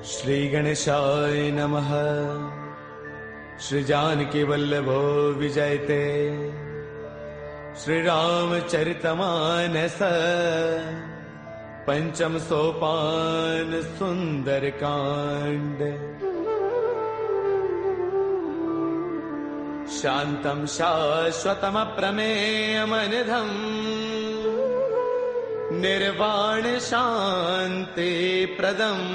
श्री गणेशाय नमः। श्री जानकी वल्लभो विजयते। श्री रामचरितमानस पंचम सोपान सुंदर कांड। शांतं शाश्वतमप्रमेयमनिधम् निर्वाण शांति प्रदम्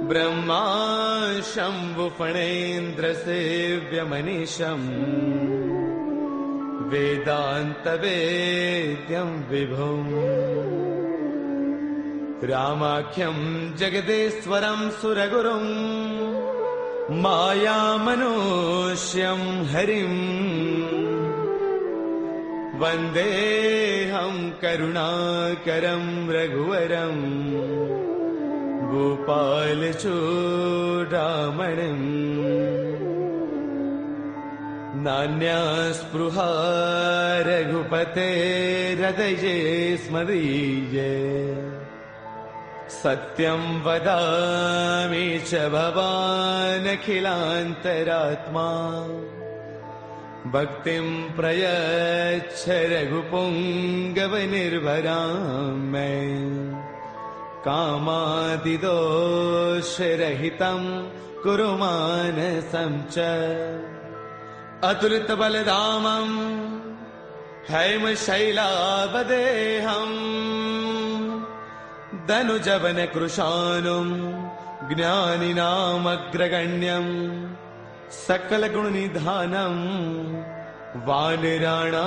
ब्रह्मा शंभु फणेन्द्र सेव्यमनीशम् वेदांत वेद्यं विभुम् रामाख्यं जगदेश्वरं सुरगुरुम् मायामनुष्यं हरिम् वन्देऽहं करुणाकरं रघुवरम् गोपालचूडामणिम्। नान्या स्पृहा रघुपतेर्हृदये स्मदीये। सत्यं वदामि च भवानखिलान्तरात्मा। भक्तिं प्रयच्छ रघुपुङ्गवनिर्भरां मे। कामादिदोषरहितं कुरु मानसं च। अतुलितबलधामं हैमशैलावदेहम् धनुजवनकृशानुं ज्ञानिनामग्रगण्यम् सकलगुणनिधानम् वानराणामधीशम्।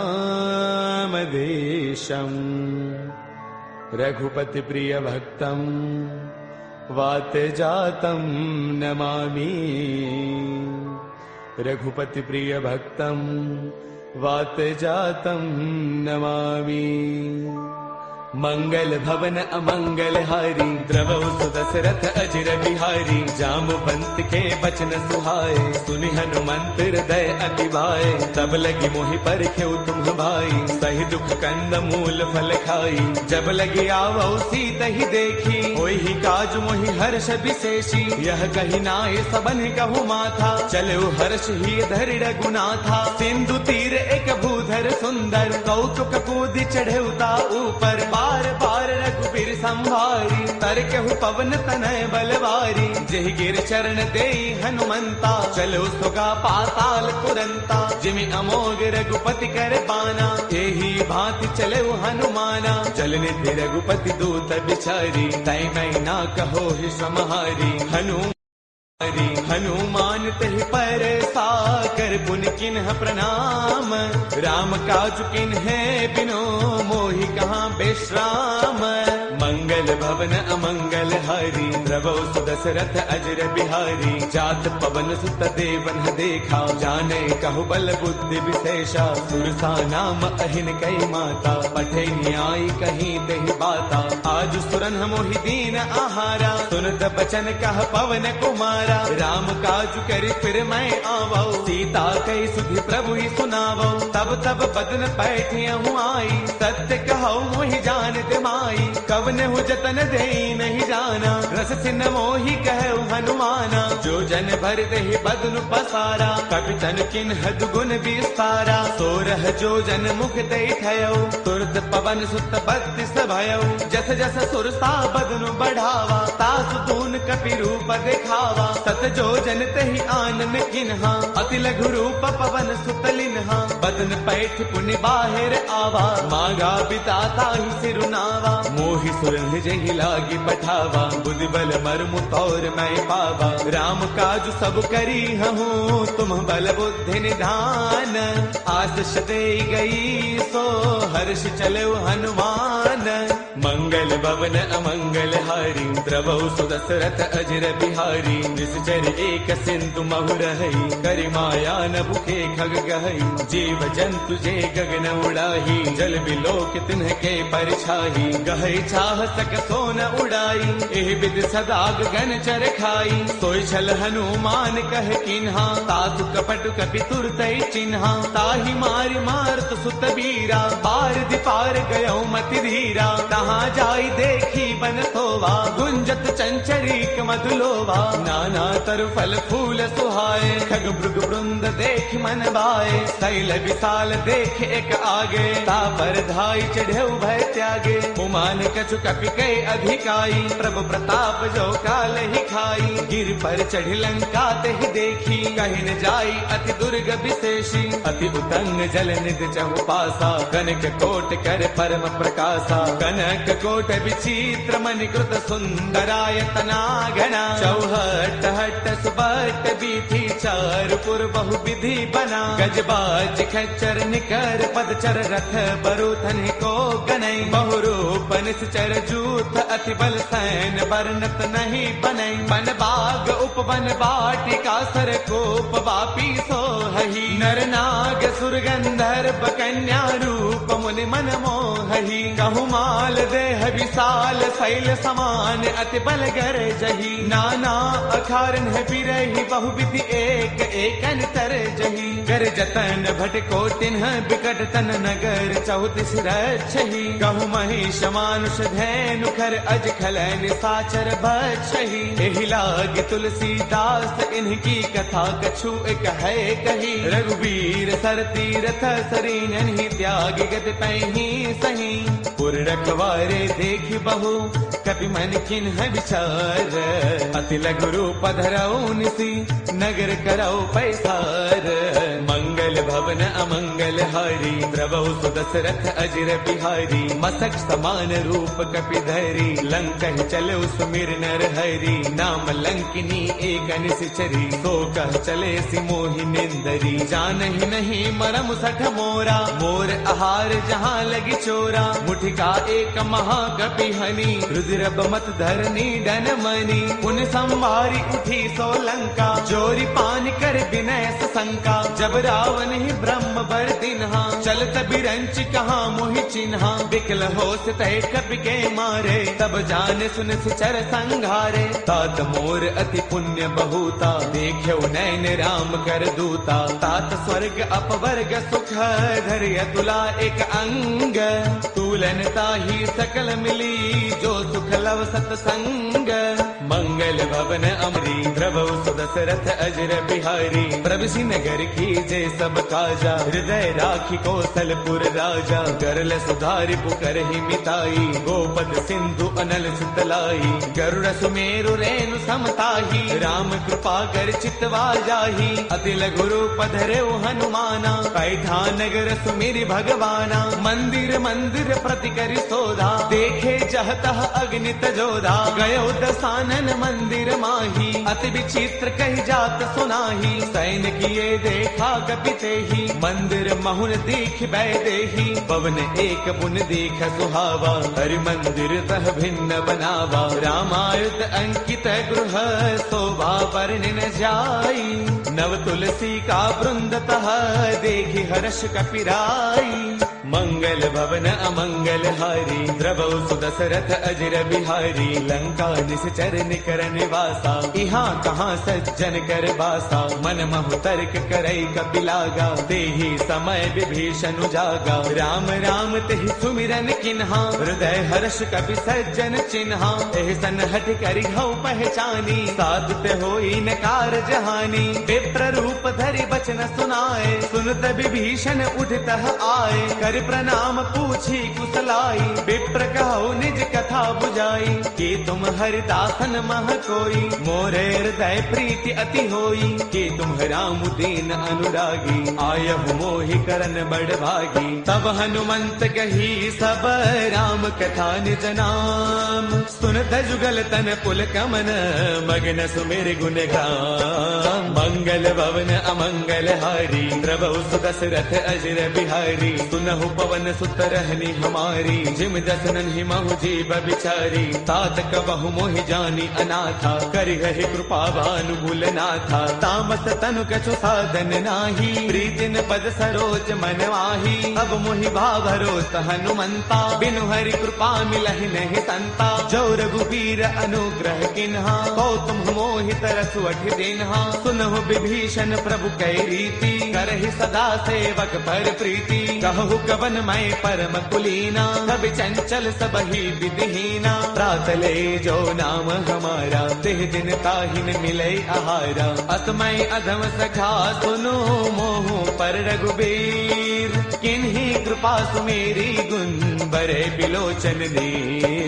रघुपतिप्रियभक्तम् वातजातं नमामि। रघुपतिप्रियभक्तम् वातजातं नमामि। मंगल भवन अमंगल हारी द्रवौ सुदशरथ अजिर बिहारी। जामवंत के बचन सुहाए सुनि हनुमंत हृदय अति भाए। तब लगी मोहि परखेउ तुम भाई सही दुख कंद मूल फल खाई। जब लगी आवौ सीत ही देखी होई ही काज मोहि हर्ष विशेषी। यह कही नाय सबन कहु माथा चले हर्ष ही धरि रघुनाथा। सिंधु तीर एक भूधर सुंदर कौतुक कूदि चढ़ेउता ऊपर। बार बार रघुबीर संभारी तरकहु पवन तनय बलवारी। जेहि गिर चरण देई हनुमंता चलो सुगा पाताल तुरंता। जिमि अमोघ रघुपति कर बाना एही भांति चले हनुमाना। चलनिधि रघुपति दूत बिचारी तै मैं ना कहो ही समहारी। हनुमान तहि पर साकर पुन किन्ह प्रणाम। राम काज किन्हे बिनो मोहि कहाँ विश्राम। मंगल भवन अमंगल हारी द्रवौ सुदशरथ अजर बिहारी। जात पवन सुत देवन देखा जाने कहु बल बुद्धि विशेषा। सुरसा नाम अहिन कई माता पठे न्याय कहीं दहि बाता। आज सुरन मोहि दीन आहारा सुनत बचन कह पवन कुमारा। राम काज कर फिर मैं आवौ सीता कई सुधि प्रभु ही सुनावौ। तब तब बदन पैठियहु आई सत्य कहौ मोहि जानत माई। कवन हु जतन देई नहीं जाना रस सिन मोहि कहु हनुमाना। जो जन भर देहि बदन पसारा कपितन किन्ह दुगुन विस्तारा। सोरह जो जन मुख दे थयौ तुरत पवन सुत बत्तीस भयौ। जस जस सुरसा बदन बढ़ावा तासु दून कपि रूप देखावा। सत जो जन तहि आनन किन्हा अति लघु रूप पवन सुत लिन्हा। बदन पैठ पुनि बाहिर आवा मांगा बिताता ही सिरुनावा। मोहि सुरन जहि लागी पठावा बुद्धि बल मर्मु तौर मैं पावा। राम काज सब करी हूँ तुम बल बुद्धि निधान। आशीष दे गई सो हर्ष चलो हनुमान। मंगल भवन अमंगल हारी द्रवौ सुदशरथ अजर बिहारी। निश्चर एक सिंधु महु रही करि माया न भूखे खग गहई। जीव जंतु जे गगन उड़ाही जल बिलोक तिन्हके परछाही। गहई छाह सक सोन उड़ाई एह विद सदा गगन चर खाई। सोई छल हनुमान कह किन्हा तातु कपट कपि तुरतै चिन्हा। ताहि मार मारत सुत बीरा पार दिपार गयो मति धीरा। जहाँ जाई देखी बन सोवा, गुंजत चंचरीक मधुलोवा। नाना तरु फल फूल सुहाए, खग मृग वृंद देख मन भाए। शैल विशाल देख एक आगे, तापर धाई चढ़े भय त्यागे। उमान कछु कपि कई अधिकाई, प्रभु प्रताप जो काल ही खाई। गिर पर चढ़ी लंका ते ही देखी, कहीं न जाई अति दुर्ग विशेषी। अति उतंग जल निध चहु पासा, कनक कोट कर परम प्रकाशा। कनक कोट विचित्र मणिकृत सुंदरायतना घना। चौहट हट सुबट बीथी, चारुपुर बहु विधि बना। गजबाज खच्चर निकर पदचर, रथ बरुथन को गनई। बहुरूप निश्चर जूथ, अति बल सैन वर्णत नहीं बनई। वन बाग उपवन वाटिका, सर कोप वापी सोहहि। नर नाग सुर गंधर्व कन्या, रूप मुनि मन मोहहि। कहु माल देह विशाल, शैल समान अति बल गर जही। नाना अखारन है बिरही, बहुविधि एक एकन तर जही। कर जतन भट कोटिन बिकट तन, नगर चौतीस रक्षहि। कहु महिष मानुष धैनु, खर अज खल निशाचर बछहि। एहि लाग तुलसीदास, इनकी कथा कछु एक है कही। रघुवीर सर तीरथ सरीन, त्याग गत पैही सही। पुर रखवारे देखी बहु, कपि मन किन्ह विचार। अति लघु रूप धरऊ निसी, नगर करऊ पैसार। मंगल भवन अमंगल हारी, द्रवहु सुदशरथ अजिर बिहारी। मसक समान रूप कपि धरी, लंक चले सुमिर नर हरि। नाम लंकिनी एक निश्चरी, सो कह चले सिमोहि निंदरी। जानहि नहीं मरम सठ मोरा, मोर आहार जहाँ लगी चोरा। मुठिका एक महाकपि हनी, रुद्र मत धरनी डन मनी। पुन संभारी उठी सो लंका, जोरी पान कर विनय शंका। जब रावण ही ब्रह्म बर दिन्हा, चलत बिरंच कहाँ मोहि चिन्हा। बिकल होश तय कपि के मारे, तब जान सुन सिचर संघारे। तात मोर अति पुण्य बहुता, देख्यो नैन राम कर दूता। तात स्वर्ग अपवर्ग सुख, धैर्य तुला एक अंग। तूलन ताही सकल मिली, जो सुख लव सतसंग। मंगल भवन अमरी, द्रवहु सुदशरथ अजिर बिहारी। प्रभु नगर की जय सब काजा, हृदय राखी कौशलपुर राजा। गरल सुधारि पुकर ही मिताई, गोपद सिंधु अनल सुतलाई। गरुड़ सुमेरु रेणु समताही, राम कृपा कर चितवा जाही। अति लघु रूप धरेउ हनुमाना, पैठा नगर सुमिरि भगवाना। मंदिर मंदिर प्रति करि शोधा, देखे जहतः अग्नित जोधा। गयो दसानन मंदिर माही, अति विचित्र कही जात सुनाही। सैन किए देखा कपिते ही, मंदिर महुन दीख बैदेही। पवन एक पुन देख सुहावा, हरि मंदिर तह भिन्न बनावा। रामायुध अंकित गृह, शोभा वर्णन जाई। नव तुलसी का वृंद तह, देखी हर्ष कपिराई। मंगल भवन अमंगल हारी, द्रवहु सुदशरथ अजिर बिहारी। लंका निश्चर निकर निवासा, यहाँ कहाँ सज्जन कर बासा। मन महु तर्क करई कपिलागा, तेहि समय विभीषण जागा। राम राम तेहि सुमिरन किन्हा, हृदय हर्ष कपि सज्जन चिन्हा। एहि सन हठ करि हऊ पहचानी, साधुत होई न कारज हानि। विप्र रूप धरि बचन सुनाए, सुनत विभीषण उठतः आए। कर प्रणाम पूछी कुशलाई, विप्र कहु निज कथा बुझाई। कि तुम हरिदासन मह कोई, मोरे हृदय प्रीति अति होई। कि तुम राम दीन अनुरागी, आयहु मोहि करन बड़ भागी। तब हनुमंत कही सब राम कथा निज नाम। सुनत जुगल तन पुल कमन, मगन सुमिर गुण गाम। मंगल भवन अमंगल हारी, द्रवहु सुदशरथ अजिर बिहारी। सुनहु पवन सुत रहनी हमारी, जिम दसनन ही महु जीव बिचारी। तात कबहु मोहि जानी अनाथा, करिहहि कृपा भानु भूल नाथा। तामस तनु कछु साधन नाही, प्रीतिन पद सरोज मन माही। अब मोहि भावरोत हनुमंता, बिनु हरि कृपा मिलहि नहीं संता। जो रघुवीर अनुग्रह किन्हा, कौतुम मोहि तरसु अठि दिन्हा। सुनहु विभीषण प्रभु कै रीति, करहि सदा सेवक पर प्रीति। कहु कब भवन मय परम कुलीना, सब चंचल सब ही विधिहीना। प्रातले जो नाम हमारा, तेह दिन ताहिन मिले आहारा। असमय अधम सखा सुनो, मोह पर रघुबीर। किन्हीं कृपा सुमेरी, गुण बरे बिलोचन नीर।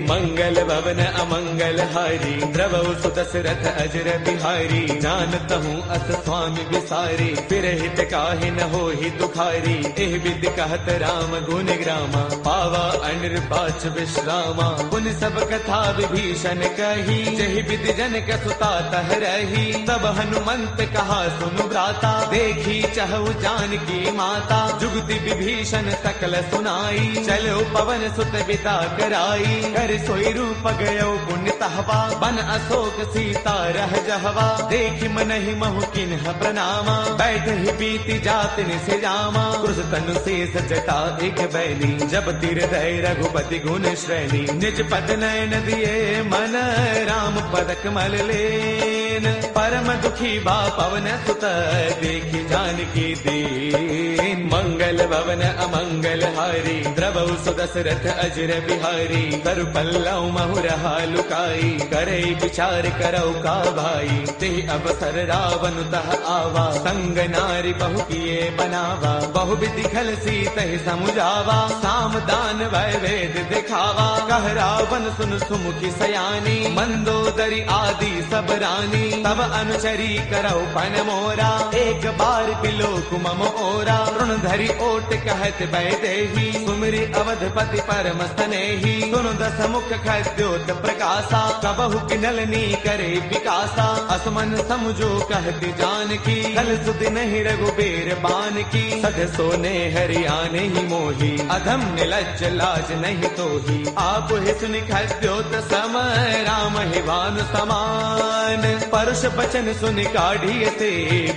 मंगल भवन अमंगल हारी, द्रवहु सुदशरथ अजर बिहारी। जानत हूँ अस स्वामी विसारी, फिरहित काहे न होहि दुखारी। एह विधि कहत राम गुण ग्रामा, पावा अनिर्बाच विश्रामा। पुन सब कथा विभीषण कही, जहि विधि जनक सुता तह रही। तब हनुमंत कहा सुनु भ्राता, देखी चहु जानकी माता। जुगति विभीषण सकल सुनाई, चलो पवन सुत बिता कराई। कर सोई रूप गयो पुण्य तहवा, बन अशोक सीता रह जहवा। देखि मनहि महु किन्ह प्रणामा, बैठ ही बीती जात निसे जामा। क्रुश तनु शेष जटा एक बैली, जब तिर दय रघुपति गुण श्रेणी। निज पद नयन दिए मन, राम पद कमल लेन। परम दुखी बा पवन सुत, देखि जानकी दीन। मंगल भवन अमंगल हारी, द्रवहु सुदशरथ अजर बिहारी। कर पल्लव महुरहा लुकाई, करे विचार करौ का भाई। ते अवसर रावण तह आवा, संग नारी बहु किए बनावा। बहु विधि खल सीतहि समुझावा, साम दान वै वेद दिखावा। कह रावण सुन सुमुखी सयानी, मंदोदरी आदि सब रानी। तब अनुचरी करौ पन मोरा, एक बार बिलोक मम ओरा। ऋण धरि ओट कहत वैदेही, सुमिरि अवधपति परम स्नेही। सुनु दस मुख खद्योत प्रकाशा, कबहु किनलनी करे विकासा। असमन समझो कहती जानकी, कल सुध नहीं रघुबीर बान की। सध सोने हरियाने ही मोही, अधम निलज्ज लाज नहीं तोही। आप ही सुनि खद्योत सम, राम ही भानु समान। परुष बचन सुनि काढ़िए से,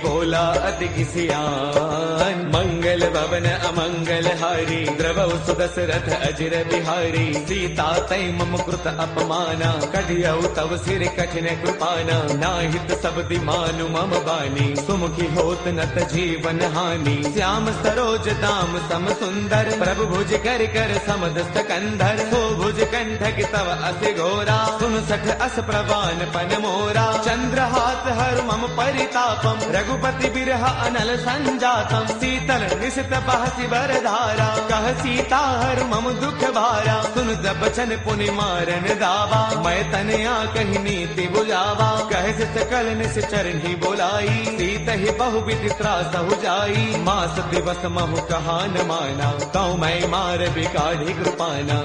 बोला अति किसियान। मंगल भवन अमंगल हारी, द्रवहु सुदशरथ अजर बिहारी। सीता तै मम कृत अपमाना, कढ़ियौ तव सिर कठिन कृपाना। नाहित शब्दि मानु मम बानी, सुमुखी होत नत जीवन हानि। श्याम सरोज दाम सम सुंदर, प्रभु भुज कर कर समदस्त कंधर। सो भुज कंठक तव अस घोरा, सुन सठ अस प्रवान पन मोरा। चंद्रहास हर मम परितापम, रघुपति बिरह अनल संजातम। शीतल निशित बहसि बरधारा, कह सीता हर मम दुख भारा। सुन बचन पुनि मारन दावा, मैं तनया कही नीति बुझावा। कह सकल निस चरणी बोलाई, सीत ही बहु विधि त्रासहु जाई। मास दिवस महु कहा न माना, कौ मैं मार बिकाढ़ी कृपाना।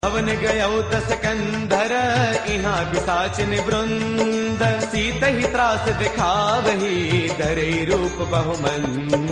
भवन गयो दस कंधर, इहाँ पिशाचिन वृंद। सीत ही त्रास दिखावही, धरे रूप बहुमंद।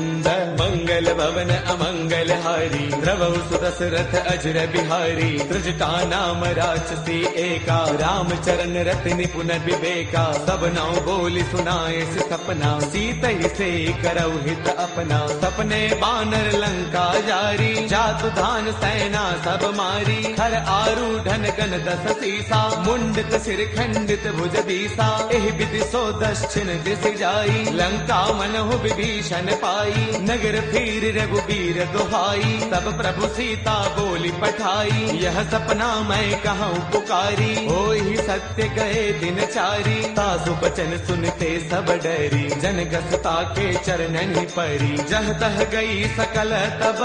मंगल भवन अमंगल हारी, द्रवहु सुदशरथ अजर बिहारी। त्रिजटा नाम राक्षसी एका, राम चरण रति निपुण विवेका। सब नौ बोली सुनाए सपना, सीत ही से करौ हित अपना। सपने बानर लंका जारी, जातु धान सेना सब मारी। हर आरूढ़न गण दस सीसा, मुंडित सिर खंडित भुज दीसा। एहि विधि सो दक्षिण दिस जाई, लंका मनहु विभीषण पाई। नगर फिर रघुबीर दुहाई, तब प्रभु सीता बोली पठाई। यह सपना मैं कहूँ पुकारी, होई सत्य गए दिन चारी। तासु बचन सुनते सब डरी, जनगसता के चरणन ही परी। जह तह गई सकल तब,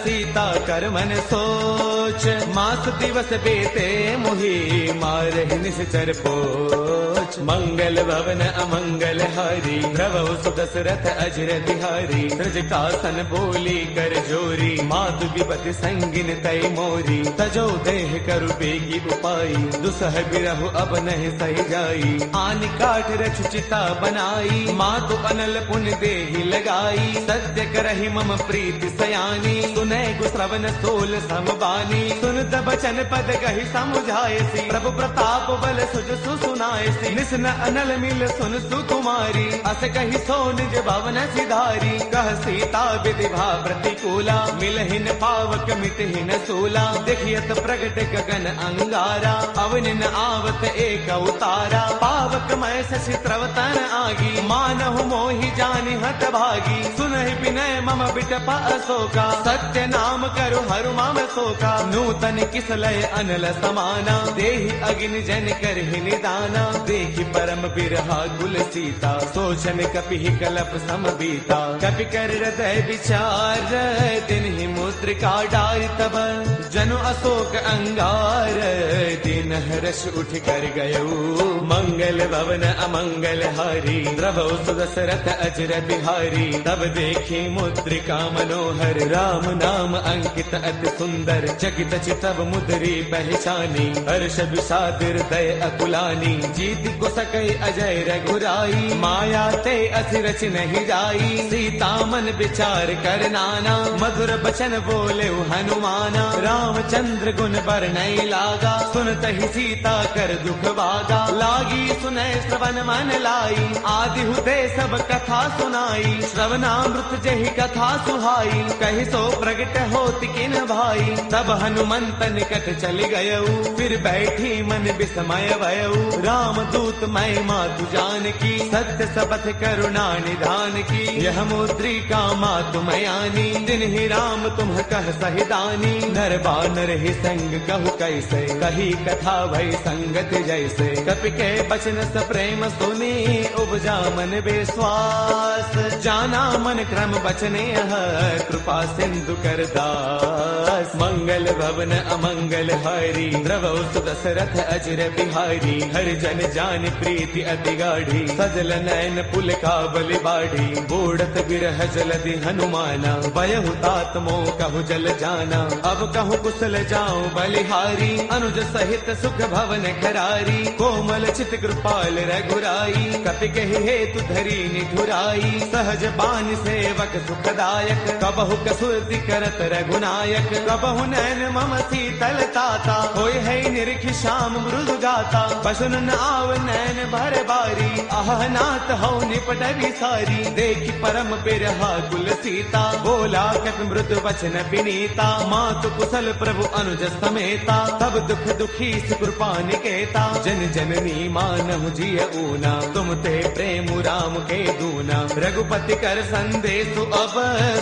सीता कर मन सोच। मास दिवस बेते मुहि, मारहि निश्चर पोच। मंगल भवन अमंगल हारी, द्रवहु सुदशरथ अजर बिहारी। त्रिजटासन बोली कर जोरी, मातु विपति संगिन तय मोरी। तजो देह करु बेगी उपाई, दुसह बिरहु अब नहीं सही जाई। आन काठ रचु चिता बनाई, मातु अनल पुन देहि लगाई। सत्य करहि मम प्रीति सयानी, सुनै गुश्रवण सोल समबानी। सुन बचन पद कही समुझाए सी, प्रभु प्रताप बल सुज सुनाए सी। निस न अनल मिल सुन सुकुमारी अस कही सो निज भवन सिधारी कह सीता विधिभा प्रतिकूला मिलहिन पावक मिटहिन सूला देखियत प्रगट गगन अंगारा अवन न आवत एक उतारा पावक मय शशि त्रवतन आगी मानहु मोहि जानि हत भागी सुनहि विनय मम बिटप अशोका सत्य नाम करु हरु मम शोका नूतन किसलय अनल समाना देहि अग्नि जन करहि निदाना देखि परम बिरहा कुल सीता सोचन कपि कलप सम बीता कपि कर हृदय विचार तिन्हि मुद्रिका डारि तब जनु अशोक अंगार दिन हर्ष उठ कर गयो मंगल भवन अमंगल हारी द्रवौ सुदशरथ अजर बिहारी तब देखी मुद्रिका मनोहर राम नाम अंकित अति सुंदर चकित चितव मुद्री पहचानी हर्ष विषाद हृदय अकुलानी जीत को सकै अजय रघुराई माया ते अस रच नहीं जाई सीता मन विचार कर नाना मधुर बचन बोले हनुमाना रामचंद्र गुण बरनई लागा सुनत ही सीता कर दुख भागा लागी सुनय श्रवण मन लाई आदि हुते सब कथा सुनाई श्रवणामृत जहि कथा सुहाई कहि सो प्रगट होत किन भाई तब हनुमंत निकट चल गयऊ फिर बैठी मन विस्मय भयऊ राम दूत मय मातु जान की सत्य सबथ करुणा निधान की यह मुद्रिका मातु मयानी तिन्हि राम तुम कह सहिदानी नर बानर ही संग कहु कैसे कही कथा भई संगत जैसे कपि के बचन स प्रेम सुनी उपजा मन विश्वास जाना मन क्रम बचने कृपा सिंधु कर दास मंगल भवन अमंगल हारी द्रवौ सुदशरथ अजर बिहारी हरि जन जान प्रीति अति गाढ़ी सजल नयन पुल का बलि बाढ़ी बूढ़त बिरह जलधि हनुमाना बयहु तात मोह कहु जल जाना अब कहु कुशल जाऊं बलिहारी अनुज सहित सुख भवन खरारी कोमल चित कृपाल रघुराई कपि कहि हेतु धरी निठुराई सहज बान सेवक सुखदायक कबहु कसुरति करत रघुनायक कबहु नैन मम शीतल ताता होय है निरख श्याम मृदु गाता बसुन न आव नैन भर बारी आह नाथ हौ निपट विसारी देखि परम बिरहा कुल सीता बोला कत मृदु वचन विनीता मातु कुशल प्रभु अनुज समेता तब दुख दुखी कृपा निकेता जन जननी मानहु जिय ऊना तुम ते प्रेम राम के दूना रघुपति कर संदेश अब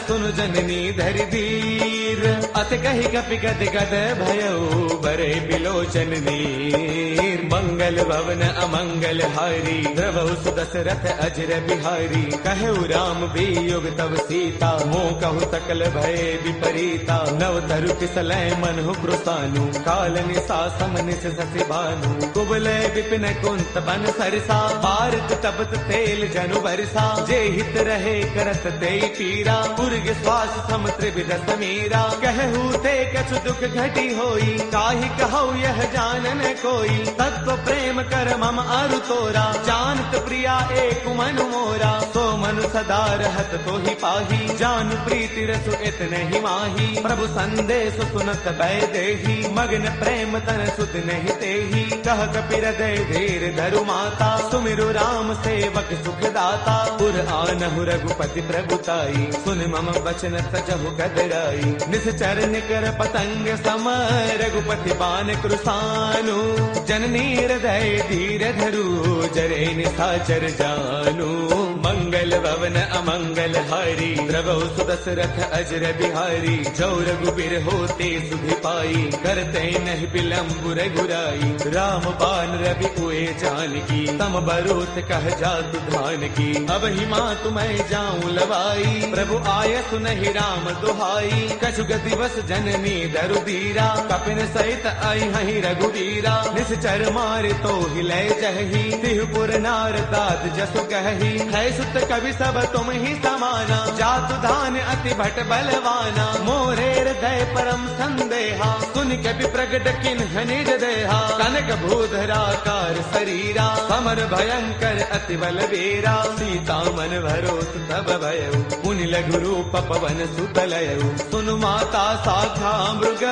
सुन जननी धरि धीर अत कहि कपि गद गद भयऊ बरे बिलोचन नीर मंगल भवन अमंगल हारी द्रवौ सुदशरथ अजर बिहारी कहु राम वियोग तब सीता मोह कहु सकल भय विपरीता नव तरु किसलय मनहु कृसानु काल निसा समनिस ससि भानु कुबलय विपिन कुंत बन सरसा भारत तपत तेल जनु बरसा जे हित रहे करत ते पीरा पुरग श्वास सम त्रिविध समीरा कहु ते कछु दुख घटी होई काहि कहु यह जानन कोई तत्व प्रेम कर मम अरु तोरा जानत प्रिया एक मनु मोरा सो मनु सदा रहत तो ही पाही जान प्रीति रसु इतने ही माही प्रभु संदेश सुनत भय देही मगन प्रेम तन सुध नहीं तेही कह कपि हृदय धीर धरु माता सुमिरु राम सेवक सुख दाता पुर आनहु रघुपति प्रभुताई सुन मम वचन तजहु गदराई निश्चर निकर पतंग सम रघुपति बान कृसानु जननी हृदय धीर धरु जरे निशाचर जानु मंगल भवन अमंगल हारी द्रवौ सुदशरथ अजर बिहारी जौ रघुबीर होते सुधि पाई करते नहीं विलम्ब रघुराई राम बान रवि हुए जानकी तम बरोत कह जातु धान की अब ही माँ तुम्हें जाऊं लवाई प्रभु आय सुनहि राम दुहाई कछु दिवस जननी दरु दीरा कपिन सहित आई हहि रघुवीरा निश्चर मारे तो हिले जही तिहुपुर नार दाद जसु कही है सुत कवि सब तुम ही समाना जातु धान अति भट बलवाना मोरे हृदय परम संदेहा सुन कवि प्रगट किन्ह निज देहा कनक भूधराकार शरीरा समर भयंकर अति बलवीरा सीता मन भरोस तब भयऊ मुनि लघु रूप पवन सुत लयऊ सुनु माता शाखा मृग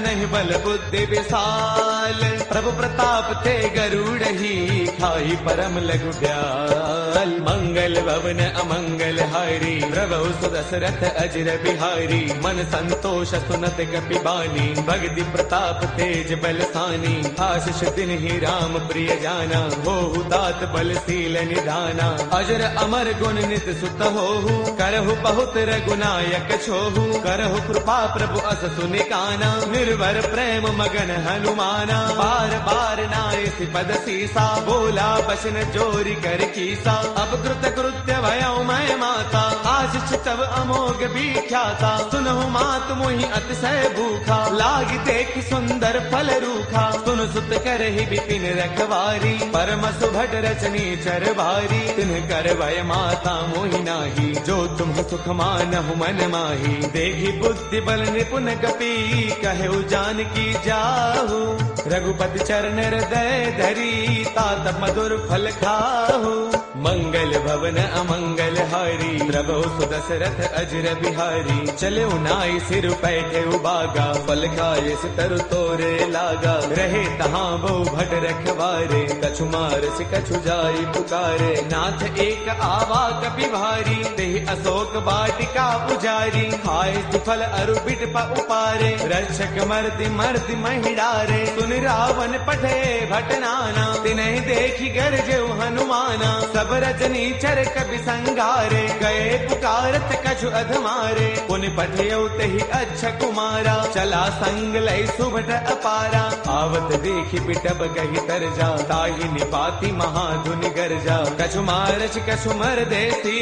नहीं बल बुद्धि विशाल, प्रभु प्रताप थे गरुड़ ही, खाई परम लघु ब्याल। मंगल भवन अमंगल हारी, प्रभु सुदशरथ अजर बिहारी, मन संतोष सुनत कपि बानी, भक्ति प्रताप तेज बलसानी, आशीष दिन ही राम प्रिय जाना, होहु तात बलशील निधाना, अजर अमर गुण नित सुत होहु, करहु बहुत रघुनायक छोहु, करहु कृपा प्रभु अस सुनि काना, निर्भर प्रेम मगन हनुमाना, बार बार नायसि पद सीसा, बोला बचन जोरी कर कीसा, अब कृत कृत्य भयउ मैं माता, आशीष तब अमोघ भी ख्याता, सुनहु मात मोहि अतिशय भूखा, लागी देख सुंदर फल रूखा, सुन सुत करहि विपिन रखवारी, परम सुभट रचनी चर भारी, तिन्ह कर भय माता मोहि नाही, जो तुम सुख मानहु मन माही, देखी बुद्धि बल निपुण कपि, कहु जानकी जाहु, रघुपति चरण हृदय धरी, तात मधुर फल खाहु। मंगल भवन अमंगल हारी, प्रभु सुदशरथ अजर बिहारी, चले नाई सिर पैठे उबागा, फल खाए तरु तोरे लागा, रहे तहाँ बहु भट रखवारे, कछु मारस कछु जाई पुकारे, नाथ एक आवा कपि भारी, तेहि अशोक वाटिका पुजारी, खाए फल अरु बिट उपारे, रक्षक मर्दि मर्दि महिडारे, सुन रावण पठे भट नाना, तिन्हि देखी गरजेउ हनुमाना, सब रजनी चर कपि संगारे, गए पुकारत कछु अधमारे, पुनि पठयउ तेहि अच्छा कुमारा, चला संग लय सुभट अपारा, आवत देखि बिटब गहि तरजा, ताहि निपाति महाधुनि गरजा, कछु मारच कछु मर देसी,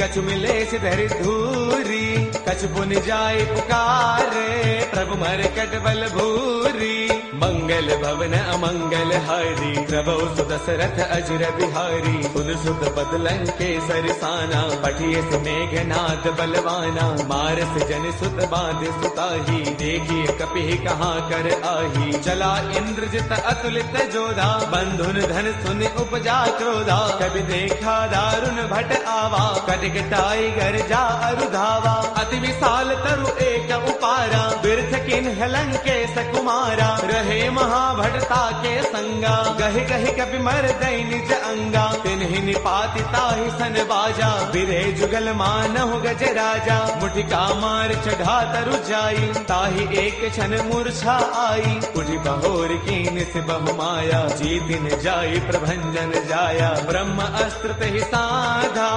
कछु मिलेस धरि धूरी, कछु पुनि जाय पुकारे, प्रभु मर कट बल भूरी। मंगल भवन अमंगल हारी, प्रभु सुदशरथ अजर बिहारी, सुन सुत पद लंकेसर साना, पठिए मेघनाद बलवाना, मारस जन सुत बांध सुताही, देखिए कपि कहाँ कर आही, चला इंद्रजित अतुलित जोधा, बंधुन धन सुन उपजा क्रोधा, कभी देखा दारुण भट आवा, कटकटाई गर्जा अरुधावा, अति विशाल तरु एक उपारा, बिरथ किन्ह लंकेश कुमारा, रहे महाभटता के संगा, गहि गहि कपि मर दई निज अंगा, तिन्हि निपाति ताहि सन बाजा, बिरे जुगल मानहु गज राजा, मुठिका मार चढ़ा तरु जाई, ताहि एक क्षण मूर्छा आई, उठि बहोर कीन से बहु माया, जीतिन जाई प्रभंजन जाया, ब्रह्म अस्त्र तेहि साधा,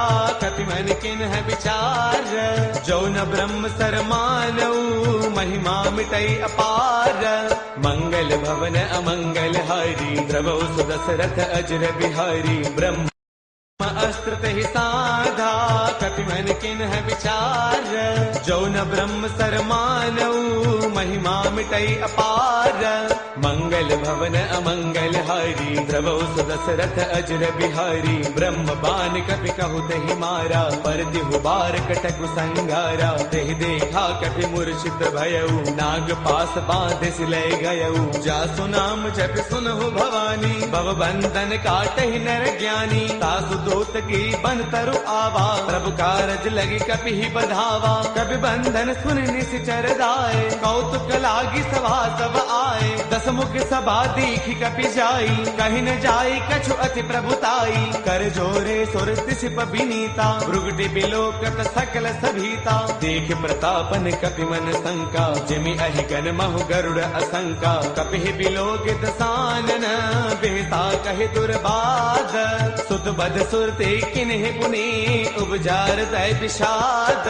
कपि मन किन्ह विचार, जो न ब्रह्म सर मानऊ, महिमा मिटई अपार। मंगल भवन अमंगल हारी, प्रभु सुदशरथ अजर बिहारी, ब्रह्म अस्त्र तेहि साधा, कपि मन किन्ह विचार, जो न ब्रह्म सर मानऊ, महिमा मिटई अपार। मंगल भवन अमंगल हारी, प्रभु सुदशरथ अजर बिहारी, ब्रह्म बान कपि कहु तेहि मारा, पर दिहु बार कटकु संगारा, तेहि देखा कपि मूर्छित भयऊ, नाग पास बांध सिलय गयऊ, जासु नाम जप सुनहु भवानी, भव बंधन काटहि नर ज्ञानी, तासु दूत की बन तरु आवा, प्रभु कारज लगी कपि ही बधावा, कपि बंधन सुन निश्चर दाए, कौतुक लागी सभा सब आए, दस मुख सभा दीखी कपि जाई, कहीं न जाई कछु अति प्रभुताई, कर जोरे सुर तिसिप बिनीता, भृगुटि बिलोकत सकल सभीता, देख प्रतापन कपि मन शंका, जिमि अहि गण महु गरुड़ असंका, कपि बिलोकित सानन, बेसा कहि दुर्बाद, सुत बद सुरते किन्हि पुनि, उपजार तय विषाद।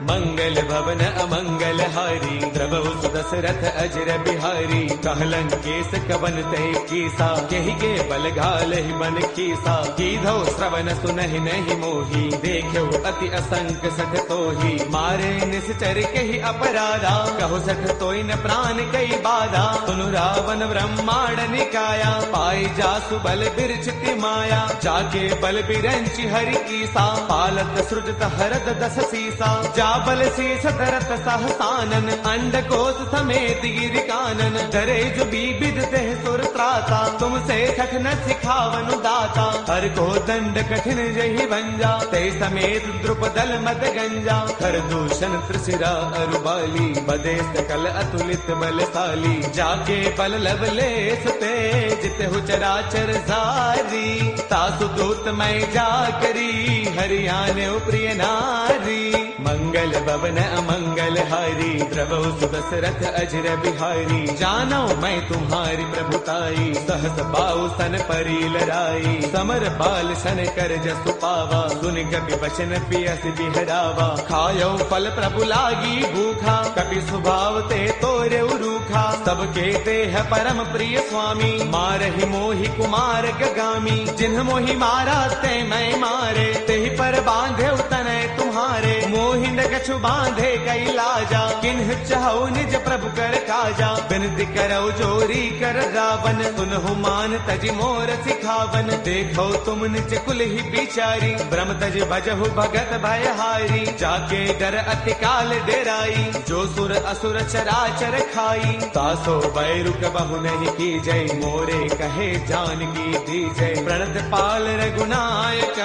मंगल भवन अमंगल हारी, प्रभु सुदशरथ अजर बिहारी, कहलन केस कवन तय कीसा, केहि के बल घालहि बन कीसा, कीधौ श्रवण सुनहि नहीं मोही, देखो अति असंक सठ तोही, मारे निश्चर कहि अपराधा, कहु सठ तोई न प्राण कई बाधा, सुनु रावण ब्रह्मांड निकाया, पाई जासु बल बिरचिति माया, जाके बल बिर विरंचि हरि ईसा पालत सृजत हरद दस सीसा जाबल शीस धरत सहसानन अंडकोश समेत गिरि कानन डरे जो बीबिद देह सुर त्राता तुमसे सखन सिखावन दाता हर को दंड कठिन जहि भंजा ते समेत द्रुपदल मद गंजा हर दूषण त्रिशिरा अरुबाली बदे सकल अतुलित बलशाली जाके बल लवलेस तेज तेहु चराचर सारी तासु दूत मैं जा करी हरियाणे प्रिय नारी मंगल भवन अमंगल हारी द्रवौ सुदशरथ अजर बिहारी जानो मैं तुम्हारी प्रभुताई सहस बाऊ सन परी लड़ाई समर बाल सन कर जसु पावा सुन कपि वचन पियस बिहरावा खायो फल प्रभु लागी भूखा कपि स्वभाव ते तोरे रूखा सबके ते है परम प्रिय स्वामी मारहि मोहि कुमार गगामी जिन्ह मोहि मारा ते मैं मारे ते पर बांधे तनय तुम्हारे मोहि न कछु बांधे कई लाजा किन्ह चाहु निज प्रभु कर काजा बिनती करो जोरी कर रावण सुनहु मान तज मोर सिखावन देखो तुम निज कुल ही बिचारी ब्रह्म तज भजहु भगत भयहारी जाके डर अति काल डेराई जो सुर असुर चराचर खाई तासो बैरुक बहु नहीं की जय मोरे कहे जान की दी जय प्रणत पाल रघुनायक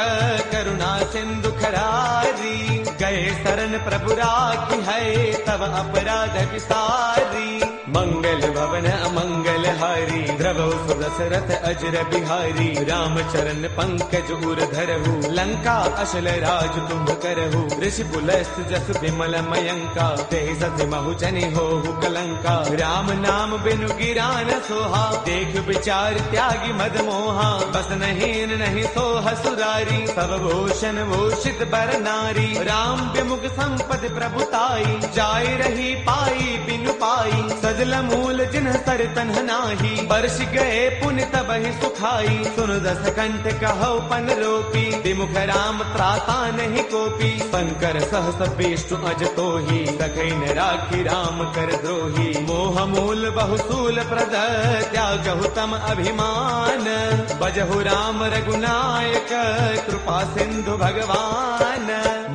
करुणा सिंधु खरारी गए शरण प्रभु राखी है तब अपराध विसारी मंगल भवन अमंगल हारी द्रवौ सुदशरथ अजर बिहारी राम चरण पंकज उर धरहु लंका अशल राज तुम करहु ऋषि पुलस्त जस विमल मयंका ते सति महु जनि होहु कलंका राम नाम बिनु गिरान सोहा देख विचार त्यागी मद मोहा बस नहीं नहीं सोह सुरारी सब भूषण भूषित बर नारी राम विमुख संपद प्रभुताई जाय रही पाई बिनु पाई सजल मूल जिन्ह सर तन्ह नाही बरस गए पुण्य तब ही सुखाई सुन दस कंठ कहो पन रोपी विमुख राम त्राता नहीं कोपी शंकर सहस विष्णु अज तो ही सखई न राखी राम कर द्रोही मोह मूल बहुसूल प्रद त्यागहु तम अभिमान बजहु राम रघुनायक कृपा सिंधु भगवान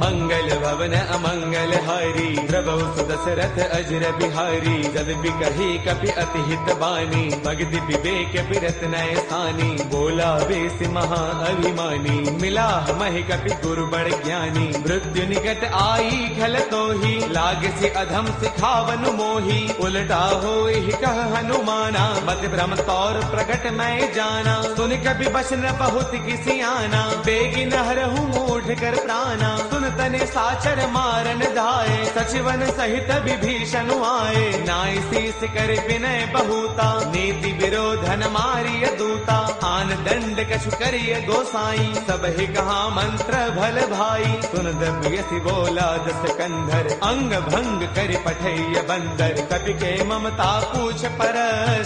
मंगल भवन अमंगल हारी द्रवौ सुदशरथ अजर बिहारी जब बिकही कपि अति हित बानी भगति विवेक बिरत नय सानी बोला बेस महा अभिमानी मिला महि कपि गुरु बड़ ज्ञानी मृत्यु निकट आई खल तो ही लाग से अधम सिखावन मोही उलटा हो कह हनुमाना मत भ्रम तौर प्रकट मैं जाना सुन कभी बचन बहुत किसी आना बेगी नहरहु मूढ़ कर प्राणा सुन तने साचर मारन धाये सचिवन सहित विभीषण आए नाय शीस कर विनय बहुता नीति विरोधन मारिय दूता आन दंड कछु करिय गोसाई सब ही कहा मंत्र भल भाई सुन दबयसि बोला दस कंधर अंग भंग कर पठैय बंदर कपि के ममता पूछ पर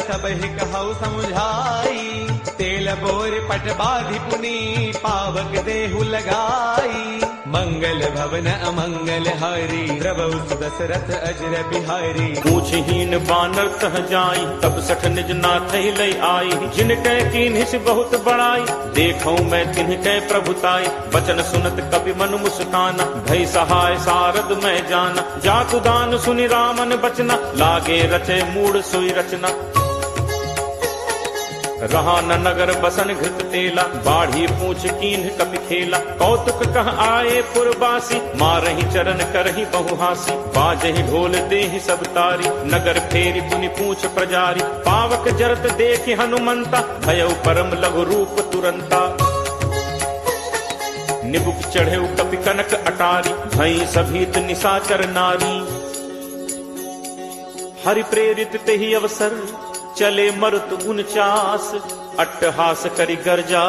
सब ही कहु समुझाई तेल बोर पट बाधि पुनी पावक देहु लगाई मंगल भवन अमंगल हारी द्रवौ सुदशरथ अजर बिहारी पूछहीन बानर कह जाई तब सठ निज नाथ लई आई जिनके कीन्हिस बहुत बड़ाई देखौ मैं तिनके प्रभुताई बचन सुनत कवि मन मुस्काना भई सहाय सारद मैं जाना जातु दान सुनि रामन बचना लागे रचे मूड सोई रचना रहा न नगर बसन घृत तेला बाढ़ी पूछ कीन्ह कपि खेला कौतुक कह आए पुरबासी मारहि चरण करहि बहुहासी बाजहि ढोल देहि सब तारी नगर फेरी पुनि पूछ प्रजारी पावक जरत देखि हनुमंता भयउ परम लघु रूप तुरंता निबुक चढ़ेउ कपि कनक अटारी भई सभीत निशाचर नारी हरि प्रेरित तेहि अवसर चले मरुत 49 अट्टहास करि गर्जा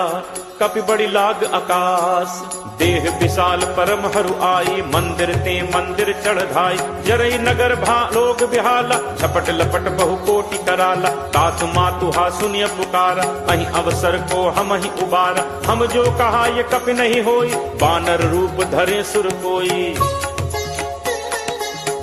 कपि बड़ी लाग आकाश देह विशाल परम हरु आई मंदिर ते मंदिर चढ़ाई जरई नगर भा लोग बिहाला झपट लपट बहु कोटि कराला तातु मातु हा सुनिय पुकारा अहि अवसर को हम ही उबारा हम जो कहा ये कपि नहीं होई बानर रूप धरे सुर कोई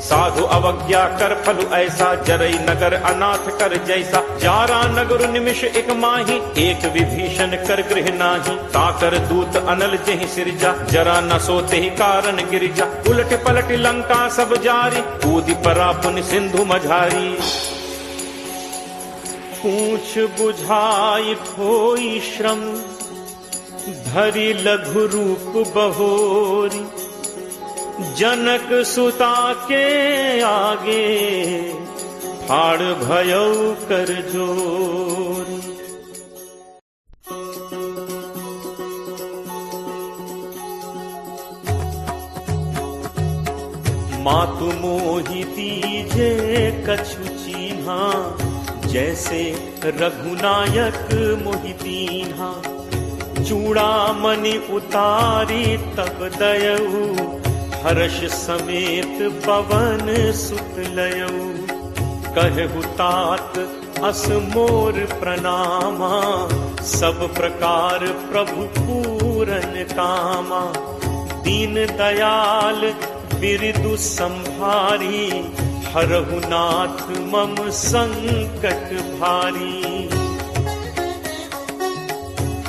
साधु अवज्ञा कर फल ऐसा, जरई नगर अनाथ कर जैसा। जारा नगर निमिष एक माही, एक विभीषण कर गृह नाही। ताकर दूत अनल जहि सिरजा, जरा न सोते ही कारण गिरजा। उलट पलट लंका सब जारी, कूदी परा पुन सिंधु मझारी। पूछ बुझाई खोई श्रम, धरि लघु रूप बहोरी। जनक सुता के आगे, फाड़ भयउ कर जोरी। मातु मोहि दीजे कछु चीन्हा, जैसे रघुनायक मोहि दीन्हा। चूड़ामणि उतारी तब दयऊ, हर्ष समेत पवन सुत लयऊ। कहु तात अस मोर प्रणामा, सब प्रकार प्रभु पूरन कामा। दीन दयाल बिरदु संभारी, हरहु नाथ मम संकट भारी।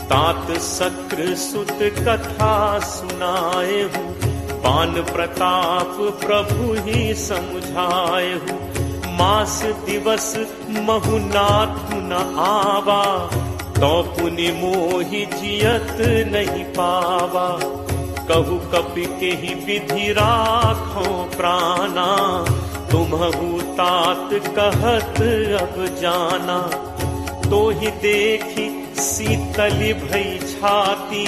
तात सक्र सुत कथा सुनाएहु, पान प्रताप प्रभु ही समुझाएहु। मास दिवस महु नाथ न आवा, तो पुनि मोहि जियत नहीं पावा। कहु कपि के ही विधि राखो प्राणा, तुम्हु तात कहत अब जाना। तो ही देखी शीतली भई छाती,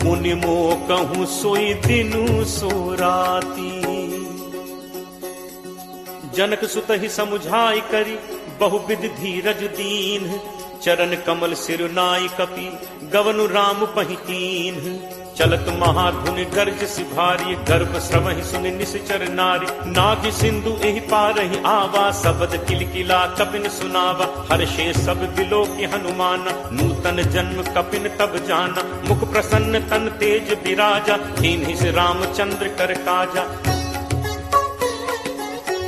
मुनि मो कहूँ सोई दिनु सो राती। जनक सुत ही समुझाई करी, बहुविध धीरज दीन। चरण कमल सिर नाई कपि, गवनु राम पहितीन। चलत महाधुनि गर्ज सिभारी, गर्भ श्रवहि सुनि निश्चर नारी। नाग सिंधु एहि पारहि आवा, शब्द किलकिला कपिन सुनावा। हर्षे सब बिलो के हनुमान, नूतन जन्म कपिन तब जाना। मुख प्रसन्न तन तेज विराजा, दीन्हि से रामचंद्र कर काजा।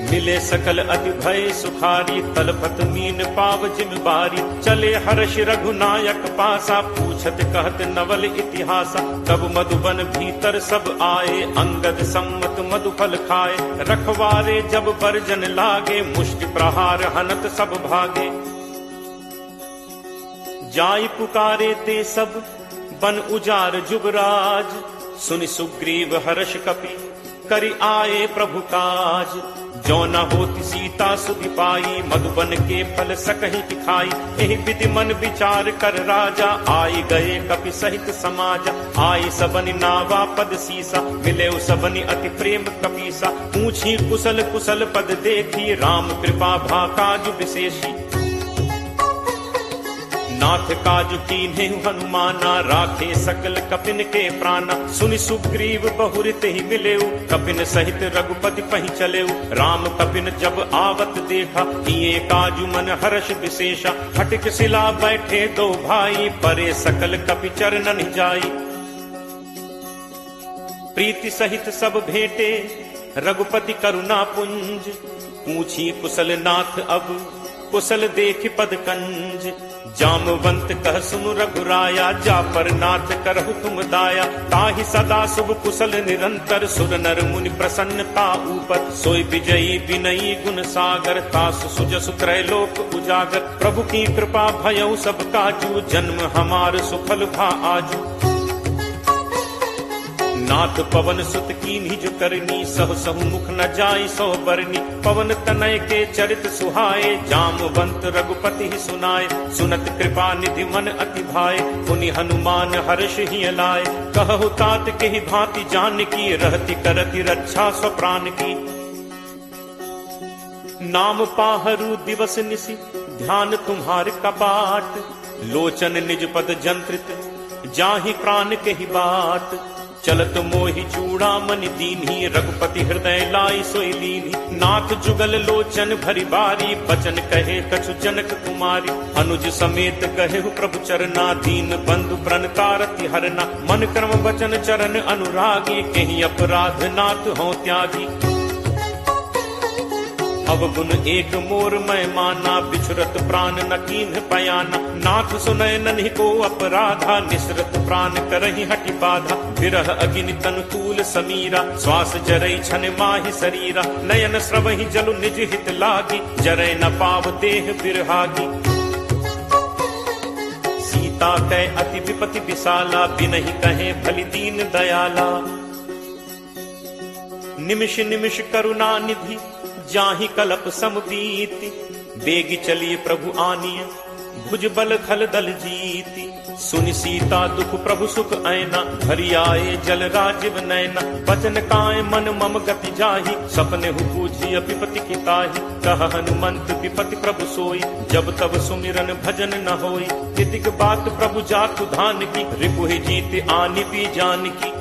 मिले सकल अति भय सुखारी, तलपत मीन पाव जिम बारी। चले हर्ष रघुनायक पासा, पूछत कहत नवल इतिहासा। तब मधुबन भीतर सब आए, अंगद सम्मत मधुफल खाए। रखवारे जब बरजन लागे, मुष्टि प्रहार हनत सब भागे। जाई पुकारे ते सब, बन उजार जुबराज। सुनि सुग्रीव हर्ष कपि, करि आए प्रभु काज। जो न होती सीता सुधि पाई, मधुबन के फल सकहि खाई। एहि विधि मन विचार कर राजा, आई गए कपि सहित समाजा। आई सबनि नावा पद सीसा, मिले सबनि अति प्रेम कपीसा। पूछी कुशल कुशल पद देखी, राम कृपा भा काज विशेषी। नाथ काजु कीन्हे हनुमाना, राखे सकल कपिन के प्राणा। सुनि सुग्रीव बहुरित ही मिलेऊ, कपिन सहित रघुपति पहि चलेऊ। राम कपिन जब आवत देखा, किए काजु मन हर्ष विशेषा। हटिक सिला बैठे दो भाई, परे सकल कपि चरणन जाई। प्रीति सहित सब भेंटे, रघुपति करुणा पुंज। पूछी कुशल नाथ अब, कुशल देख पद कंज। जामवंत कह सुनु रघुराया, जा पर नाथ करहु तुम दाया। ताहि सदा शुभ कुशल निरंतर, सुर नर मुनि प्रसन्नता ऊपर। सोई विजयी विनयी गुण सागर, तासु सुजसु त्रैलोक उजागर। प्रभु की कृपा भयउ सब काजू, जन्म हमार सुफल भा आजू। नाथ पवन सुत कीन्ही जो करनी, सहु सहु मुख न जाई सो बरनी। पवन तनय के चरित सुहाए, जामवंत रघुपति ही सुनाए। सुनत कृपा निधि मन अति भाए, पुनि हनुमान हर्ष ही लाए। कहु तात के ही भांति जान की, रहति करति रक्षा स्व प्राण की। नाम पाहरु दिवस निसी, ध्यान तुम्हार कपाट। लोचन निज पद जंत्रित, जाहि प्राण के ही बाट। चलत मोहि चूड़ामणि दीन्ही, रघुपति हृदय लाई सोई लीन्ही। नाथ जुगल लोचन भरी बारी, बचन कहे कछु जनक कुमारी। अनुज समेत कहेहु प्रभु चरना, दीन बंधु प्रणतारति हरना। मन क्रम वचन चरण अनुरागी, कहीं अपराध नाथ हों त्यागी। अवगुण एक मोर मैं माना, बिछुरत प्राण न कीन्ह पयाना। नाथ सुनय नन्हि को अपराधा, निसरत प्राण करहि हटि बाधा। विरह अग्नि तन तूल समीरा, श्वास जरई छन माहि शरीरा। नयन स्रवहि जलु निज हित लागी, जरय न पाव देह बिरहागी। सीता कै अति विपति विशाला, बिनहि कहे भलि दीन दयाला। निमिष निमिष करुणा निधि, जाहि कलप समबीति। बेगी चलिए प्रभु आनिय, भुज बल खल दल जीति। सुनि सीता दुख प्रभु सुख ऐना, हरि आए जल राजीव नैना। बचन काय मन मम गति जाहि, सपने हु पूजिय विपति की ताहि। कह हनुमंत विपति प्रभु सोई, जब तब सुमिरन भजन न होई। तितिक बात प्रभु जातु धान की, रिपुहि जीत आनि भी जान की।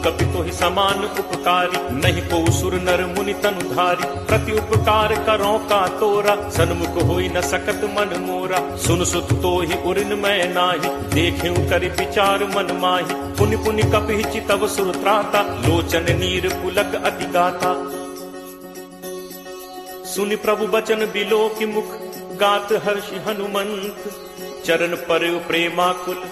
कपि तोहि समान उपकारी, नहीं को सुर नर मुनि तनुधारी। प्रति उपकार करो का तोरा, सन्मुख होई न सकत मन मोरा। सुन सुत तोहि उरिन मैं नाही, देखेउ करि विचार मन माही। पुनि पुनि कपि चितव सुर त्राता, लोचन नीर पुलक अति गाता। सुनि प्रभु बचन बिलो की मुख, गात हर्षि हनुमंत। चरण परयो प्रेमाकुल,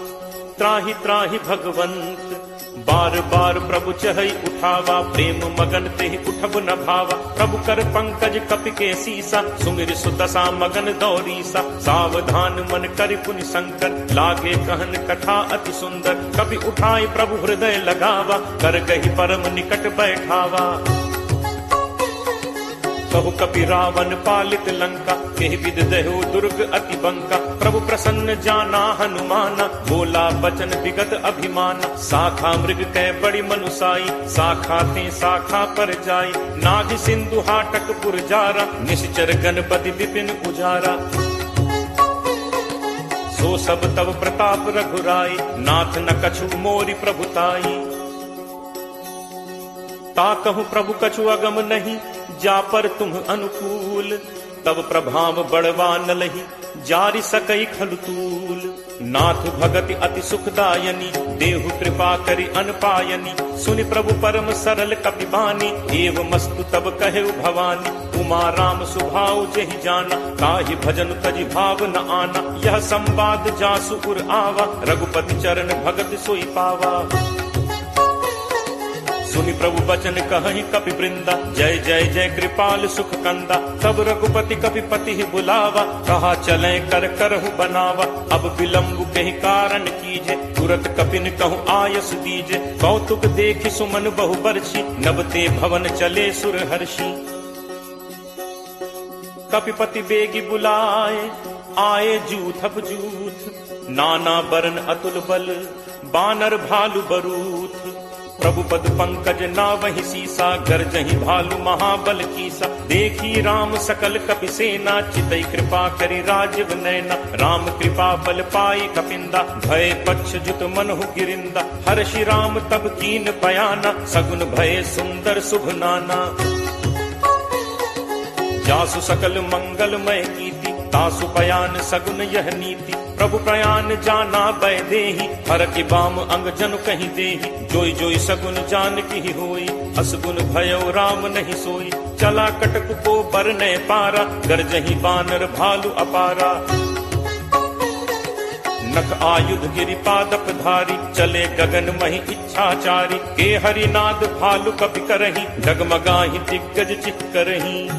त्राहि त्राहि भगवंत। बार बार प्रभु चहई उठावा, प्रेम मगन तेहि उठब न भावा। प्रभु कर पंकज कपि के सीसा, सुमिर सुदशा मगन दौरीसा। सावधान मन करि पुनि शंकर, लागे कहन कथा अति सुंदर। कपि उठाई प्रभु हृदय लगावा, कर गहि परम निकट बैठावा। कहु कपि रावण पालित लंका, केहि विद दहो दुर्ग अति बंका। प्रभु प्रसन्न जाना हनुमाना, बोला बचन विगत अभिमाना। शाखा मृग कै बड़ी मनुसाई, शाखा ते शाखा पर जाई। नाग सिंधु हाटक पुरजारा, निश्चर गणपति विपिन उजारा। सो सब तब प्रताप रघुराई, नाथ न कछु मोरि प्रभुताई। ता कहूँ प्रभु कछु अगम नहीं, जा पर तुम अनुकूल। तब प्रभाव बड़वा न लही, जारि सकई खलतूल। नाथ भगति अति सुखदायनी, देहु कृपा करि अनपायनी। सुनि प्रभु परम सरल कपि बानी, एव मस्तु तब कहेउ भवानी। उमा राम सुभाउ जेहि जाना, ताहि भजन तजि भाव न आना। यह संवाद जासु उर आवा, रघुपति चरण भगत सोई पावा। सुनि प्रभु बचन कहहि कपि वृंदा, जय जय जय कृपाल सुख कंदा। तब रघुपति कपि पति बुलावा, कहा चले कर करहु बनावा। अब विलम्ब कहि कारण कीजे, तुरत कपिन कहूँ आयस दीजे। कौतुक देखि सुमन बहु बरछी, नबते भवन चले सुर हर्षि। कपिपति बेगी बुलाए, आए जूथप जूथ। नाना बरन अतुल बल, बानर भालु बरूथ। प्रभु पद पंकज नावहि सीसा, गर्जहि भालु महाबल कीसा। देखी राम सकल कपि सेना, चितई कृपा करि राजीव नैना। राम कृपा बल पाई कपिंदा, भय पक्ष जुत मनहु गिरिंदा। हर्षि राम तब कीन पयाना, सगुन भय सुंदर शुभ नाना। जासु सकल मंगलमय कीति, तासु पयान सगुन यह नीति। प्रभु प्रयान जाना बै देहि, हर की बाम अंग जनु कहीं देहि। जोई जोई सगुन जान की होई, असगुन भयो राम नहीं सोई। चला कटक को बरने पारा, गरजहि बानर भालु अपारा। नख आयुध गिरि पादप धारी, चले गगन महि इच्छाचारी। के हरिनाद भालु कपि करहि, डगमगाहि दिग्गज चित करहि।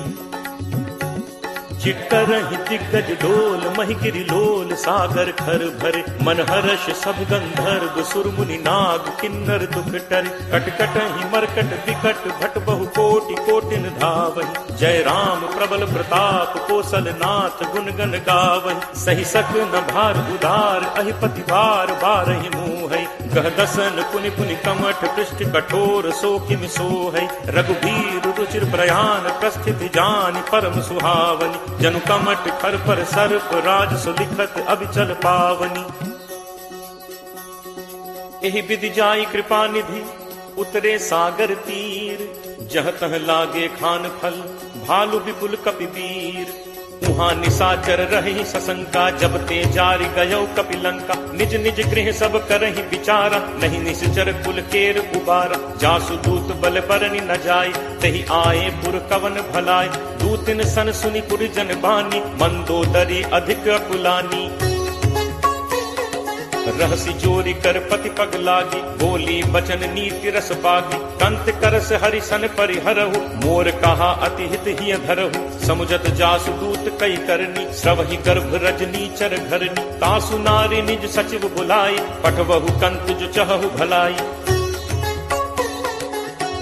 चिट्करहि दिग्गज डोल, महि गिरि लोल सागर खर भरे। मन हर्ष सब गंधर्व सुर मुनि नाग, किन्नर दुख टरे। कटकटहि मरकट विकट, भट बहु कोटि कोटिन धावहि। जय राम प्रबल प्रताप, कौशल नाथ गुण गण गावहि। सहि सक न भार उदार, अहिपति भार बारहि मोहै। गह दसन पुनि पुनि कमठ, पृष्ठ कठोर सो किम सोहै। रघुबीर रुचिर प्रयाण, प्रस्थिति जानि परम सुहावनि। जनु कमट खर पर सर्प, राज सुलिखत अभिचल पावनी। एहि विधि जाई कृपा निधि, उतरे सागर तीर। जह तह लागे खान फल, भालु विपुल कपि वीर। उहाँ निशाचर रही सशंका, जब ते जारी गयो कपिलंका। निज निज गृह सब करहि विचारा, नहीं निश्चर कुल केर उबारा। जासु दूत बल बरनि न जाय, तही आए पुर कवन भलाय। दूतिन सन सुनि पुर जन बानी, मंदोदरी अधिक अकुलानी। रहसी चोरी कर पति पग लागी, बोली बचन नीति रस बागी। कंत करस हरिसन परिहरहु, मोर कहा अति हित ही धरहु। समुझत जासु दूत कई करनी, श्रवहि गर्भ रजनी चर घरनी। तासु नारी निज सचिव बुलाई, पठवहु कंत जो चहु भलाई।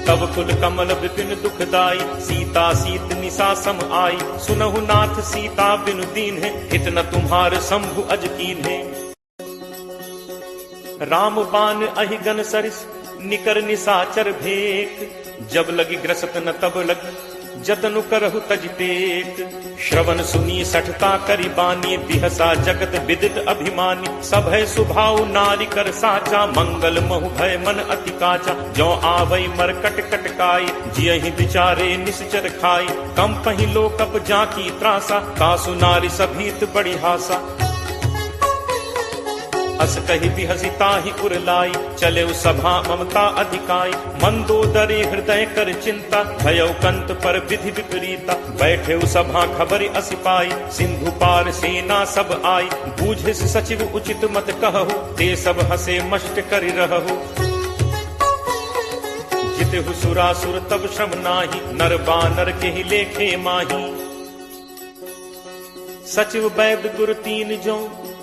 तब कुल कमल विपिन दुखदाई, सीता सीत निशा सम आई। सुनहु नाथ सीता बिनु दीन है, इतना तुम्हार शंभु अज कीन है। राम बान अहि गन सरिस, निकर निशाचर भेक। जब लगी ग्रसत न तब लगी, जतनु करहु तज टेक। श्रवण सुनी सठता करी बानी, बिहसा जगत विदित अभिमानी। सब है सुभाव नारी कर साचा, मंगल महु भय मन अति काचा। जो आवई मरकट कटकाई, जियहि विचारे निश्चर खाई। कम पहि लोकप जाकी त्रासा, तासु नारी सभीत बड़ी हासा। अस कही बिहसिता ही उरलाई, चले सभा ममता अधिकाई। मंदोदरी हृदय कर चिंता, भयो कंत पर विधि विपरीता। बैठे सभा खबर असि पाई, सिंधु पार सेना सब आई। बूझे सचिव उचित मत कहु, ते सब हसे मष्ट करि रहु। जितहु सुरासुर तब श्रम नाही, नर बानर के ही लेखे माही। सचिव वैद गुरु तीन जो,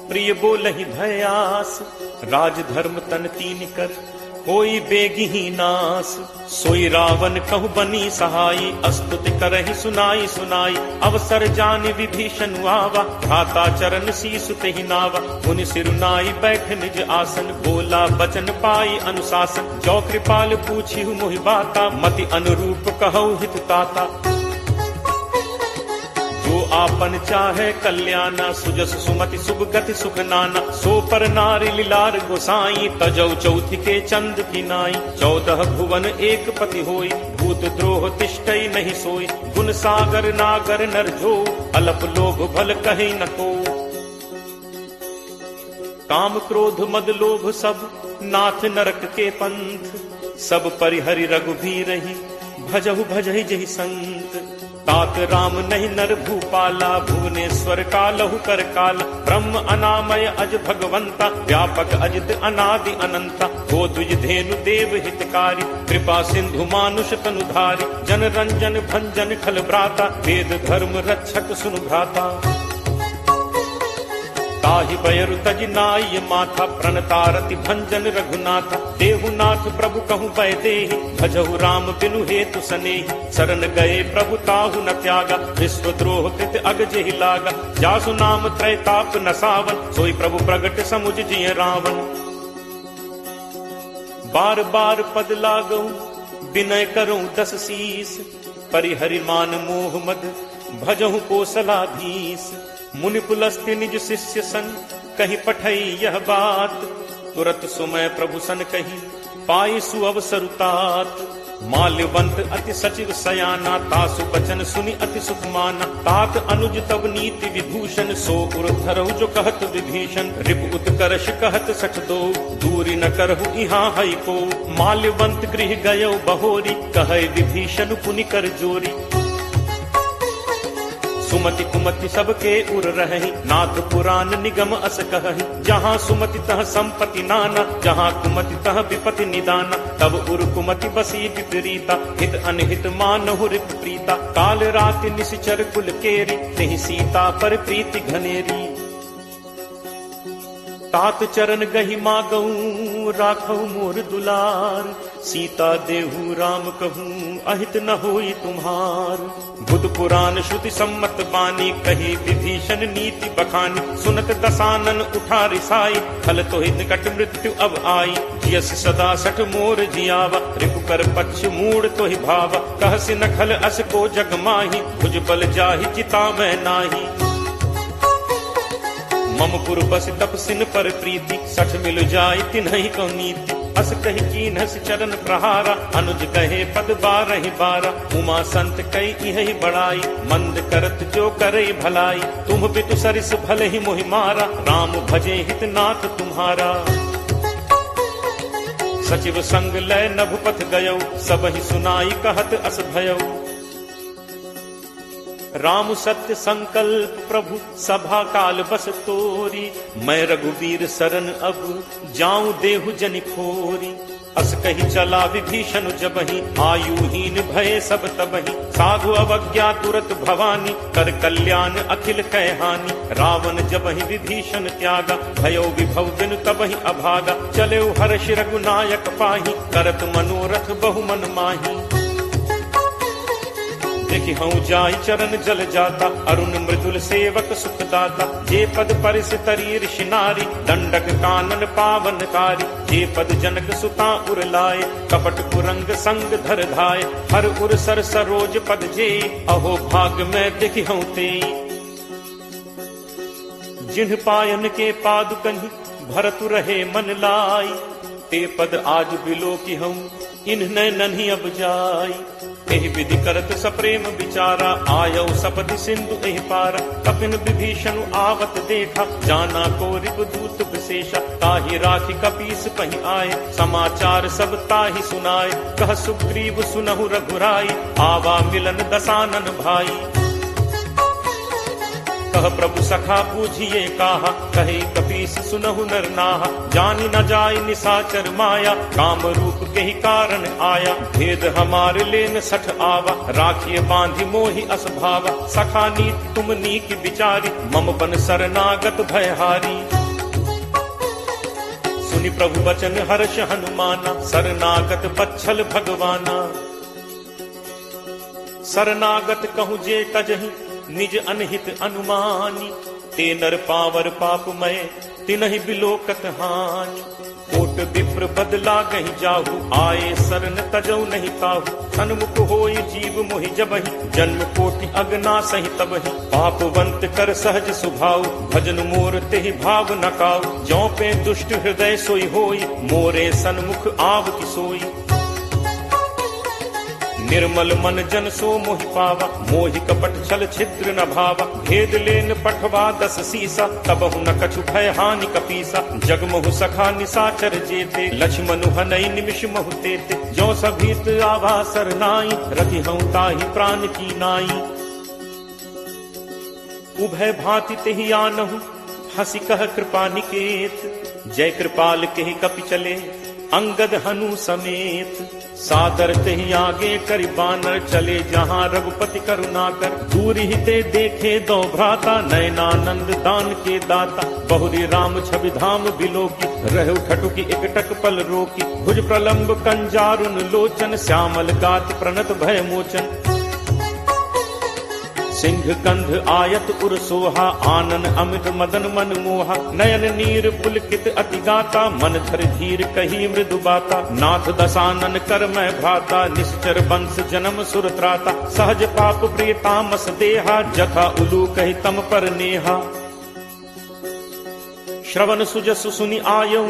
प्रिय बोलहि भयास। राज धर्म तन तीन कर, होई बेगी ही नास। सोई रावण कहु बनी सहाई, अस्तुति करहि सुनाई सुनाई। अवसर जान विभीषण आवा, भ्राता चरण शीस तेहि नावा। मुनि सिरुनाई बैठ निज आसन, बोला बचन पाई अनुशासन। जो कृपाल पूछिहु मोहि बाता, मति अनुरूप कहु हित ताता। जो आपन चाहे कल्याणा, सुजस सुमति शुभ गति सुख नाना। सो पर नारी लीलार गोसाई, तजौ चौथि के चंद की नाई। 14 भुवन एक पति होई, भूत द्रोह तिष्ठई नहीं सोई। गुण सागर नागर नर जो, अलप लोभ भल कहीं न को। काम क्रोध मद लोभ सब, नाथ नरक के पंथ। सब परिहरि रघुबीरहि, भजहु भजहि जहि संत। तात राम नहीं नर भूपाला, भुवनेश्वर कालहु कर काला। ब्रह्म अनामय अज भगवंता, व्यापक अजित अनादि अनंता। गो द्विज धेनु देव हितकारी, कृपा सिंधु मानुष तनुधारी। जन रंजन भंजन खल भ्राता, वेद धर्म रक्षक सुनु भ्राता। ताहि बयरु तज नाय माथा, प्रणतारति भंजन रघुनाथा। देहुनाथ प्रभु कहु बय देहि, भजहु राम बिनु हेतु सनेहि। शरण गए प्रभु ताहु न त्यागा, विश्वद्रोह कृत अग जेहि लागा। जासु नाम त्रैताप न सावन, सोई प्रभु प्रगट समुझ जिय रावण। बार बार पद लागऊ, विनय करऊं 10 शीस। परिहरि मान मोह मद, भजहु कोसलाधीश। मुनि पुलस्त्य निज शिष्य सन, कही पठई यह बात। तुरत सुमय प्रभु सन कही, पाई सुअवसरुतात। माल्यवंत अति सचिव सयाना, तासु बचन सुनि अति सुख माना। तात अनुज तब नीति विभूषण, सो उर धरहु जो कहत विभीषण। रिप उत्कर्ष कहत सठ दो, दूरी न करहु इहाँ हई को। माल्यवंत गृह गयो बहोरी, कहे विभीषण पुनि कर जोरी। सुमति कुमति सबके उर रही, नाथ पुराण निगम अस कहहि। जहाँ सुमति तह संपत्ति नाना, जहाँ कुमति तह विपति निदाना। तब उर कुमति बसी विपरीता, हित अनहित मानहु रिप प्रीता। काल राति निशिचर कुल केरी, नहीं सीता पर प्रीति घनेरी। तात चरण गहि मागऊं, राखऊ मोर दुलार। सीता देहु राम कहूँ, अहित न होई तुम्हार। बुध पुराण श्रुति सम्मत बानी, कही विभीषण नीति बखानी। सुनत दसानन उठा रिसाई, फल तो ही निकट मृत्यु अब आई। यस सदा सठ मोर जियावा, रिपु कर पक्ष मूड तो ही भावा। कहसि न खल अस को जग माही, भुज बल जाहि चिता मैं नाही। मम पुर बस तपसिन पर प्रीति, सठ मिल जाय तिन्हि को नीति। अस कही कीन्हस चरण प्रहारा, अनुज कहे पद 12 उमा संत कई इहि बड़ाई, मंद करत जो करे भलाई। तुम बितु सरिस भले ही मोहि मारा, राम भजे हित नाथ तुम्हारा। सचिव संग लय नभपथ गयो, सब ही सुनाई कहत अस भयो। राम सत्य संकल्प प्रभु सभा काल बस तोरी, मैं रघुवीर सरन अब जाऊं देहु जनि खोरी। अस कही चला विभीषण जबहि, आयुहीन भय सब तबहि। साधु अवज्ञा तुरत भवानी, कर कल्याण अखिल कह हानि। रावण जबहि विभीषण त्यागा, भयो विभव बिनु तबहि अभागा। चले हर्ष रघुनायक पाही, करत मनोरथ बहु मन माही। देखि हूँ जाय चरण जल जाता, अरुण मृदुल सेवक सुखदाता। जे पद परिस तरी ऋषि नारी, दंडक कानन पावनकारी। जे पद जनक सुता उर लाए, कपट कुरंग संग धर धाय। हर उर सर सरोज पद जे, अहो भाग में देखि हूँ ते। जिन्ह पायन के पादुकहि, भरतु रहे मन लाई। ते पद आज बिलो की हूँ, इन्ह नन्ही अब जाई। एहि विधि करत सप्रेम विचारा, आयौ सपदि सिंधु एहि पारा। कपिन विभीषण आवत देखा, जाना को रिपुदूत विशेषा। ताहि राखि कपीस पहि आए, समाचार सब ताहि सुनाए। कह सुग्रीव सुनहु रघुराई, आवा मिलन दसानन भाई। कह प्रभु सखा बूझिए काहा, कहे कपीस सुनहु नर नाहा। जानि न जाय निसाचर माया, काम रूप के ही कारण आया। भेद हमारे लेन सठ आवा, राखिए बांधि मोहि अस भावा। सखा नीत तुम नीक विचारी, मम बन शरणागत भयहारी। सुनि प्रभु वचन हर्ष हनुमाना, शरणागत बच्छल भगवाना। शरणागत कहूँ जे तजहि, निज अनहित अनुमानी। ते नर पावर पापमय, तिनहि बिलोकत हानि। कोट विप्र बदला गहि जाहु, आए शरण तजौ नहीं ताहु। सन्मुख होई जीव मोहि जबहि, जन्म कोटि अगना सहि तबहि। पापवंत कर सहज सुभाउ, भजन मोर तेहि भाव न काऊ। ज्यों पे दुष्ट हृदय सोई होई, मोरे सन्मुख आव की सोई। निर्मल मन जन सो मोहि पावा, मोहि कपट छल छिद्र न भावा। भेद लेन पठवा 10 सीसा, तबहु न कछु भय हानि कपीसा। जगमहु सखा निसाचर जेते, लक्ष्मणु हनई निमिष महु तेते। जो सभीत आवा सरनाई, रखि हूँ ताहि प्राण की नाई। उभय भांति तेहि आनहु, हंसी कह कृपा निकेत। जय कृपाल केहि कपि चले, अंगद हनु समेत। सादर तेहि आगे करि बानर, चले जहाँ रघुपति करुणाकर। दूर ही ते देखे दो भ्राता, नयनानंद दान के दाता। बहुरी राम छवि धाम बिलोकी, रहु ठटुकी एकटक पल रोकी। भुज प्रलंब कंजारुन लोचन, श्यामल गात प्रणत भय मोचन। सिंह कंध आयत उर सोहा, आनन अमित मदन मन मोहा। नयन नीर पुलकित अति गाता, मन धर धीर कही मृदु बाता। नाथ दसानन कर मैं भ्राता, निश्चर वंश जन्म सुर त्राता। सहज पाप प्रिय तामस देहा, जथा उलू कही तम पर नेहा। श्रवण सुजसु सुनि आयौ,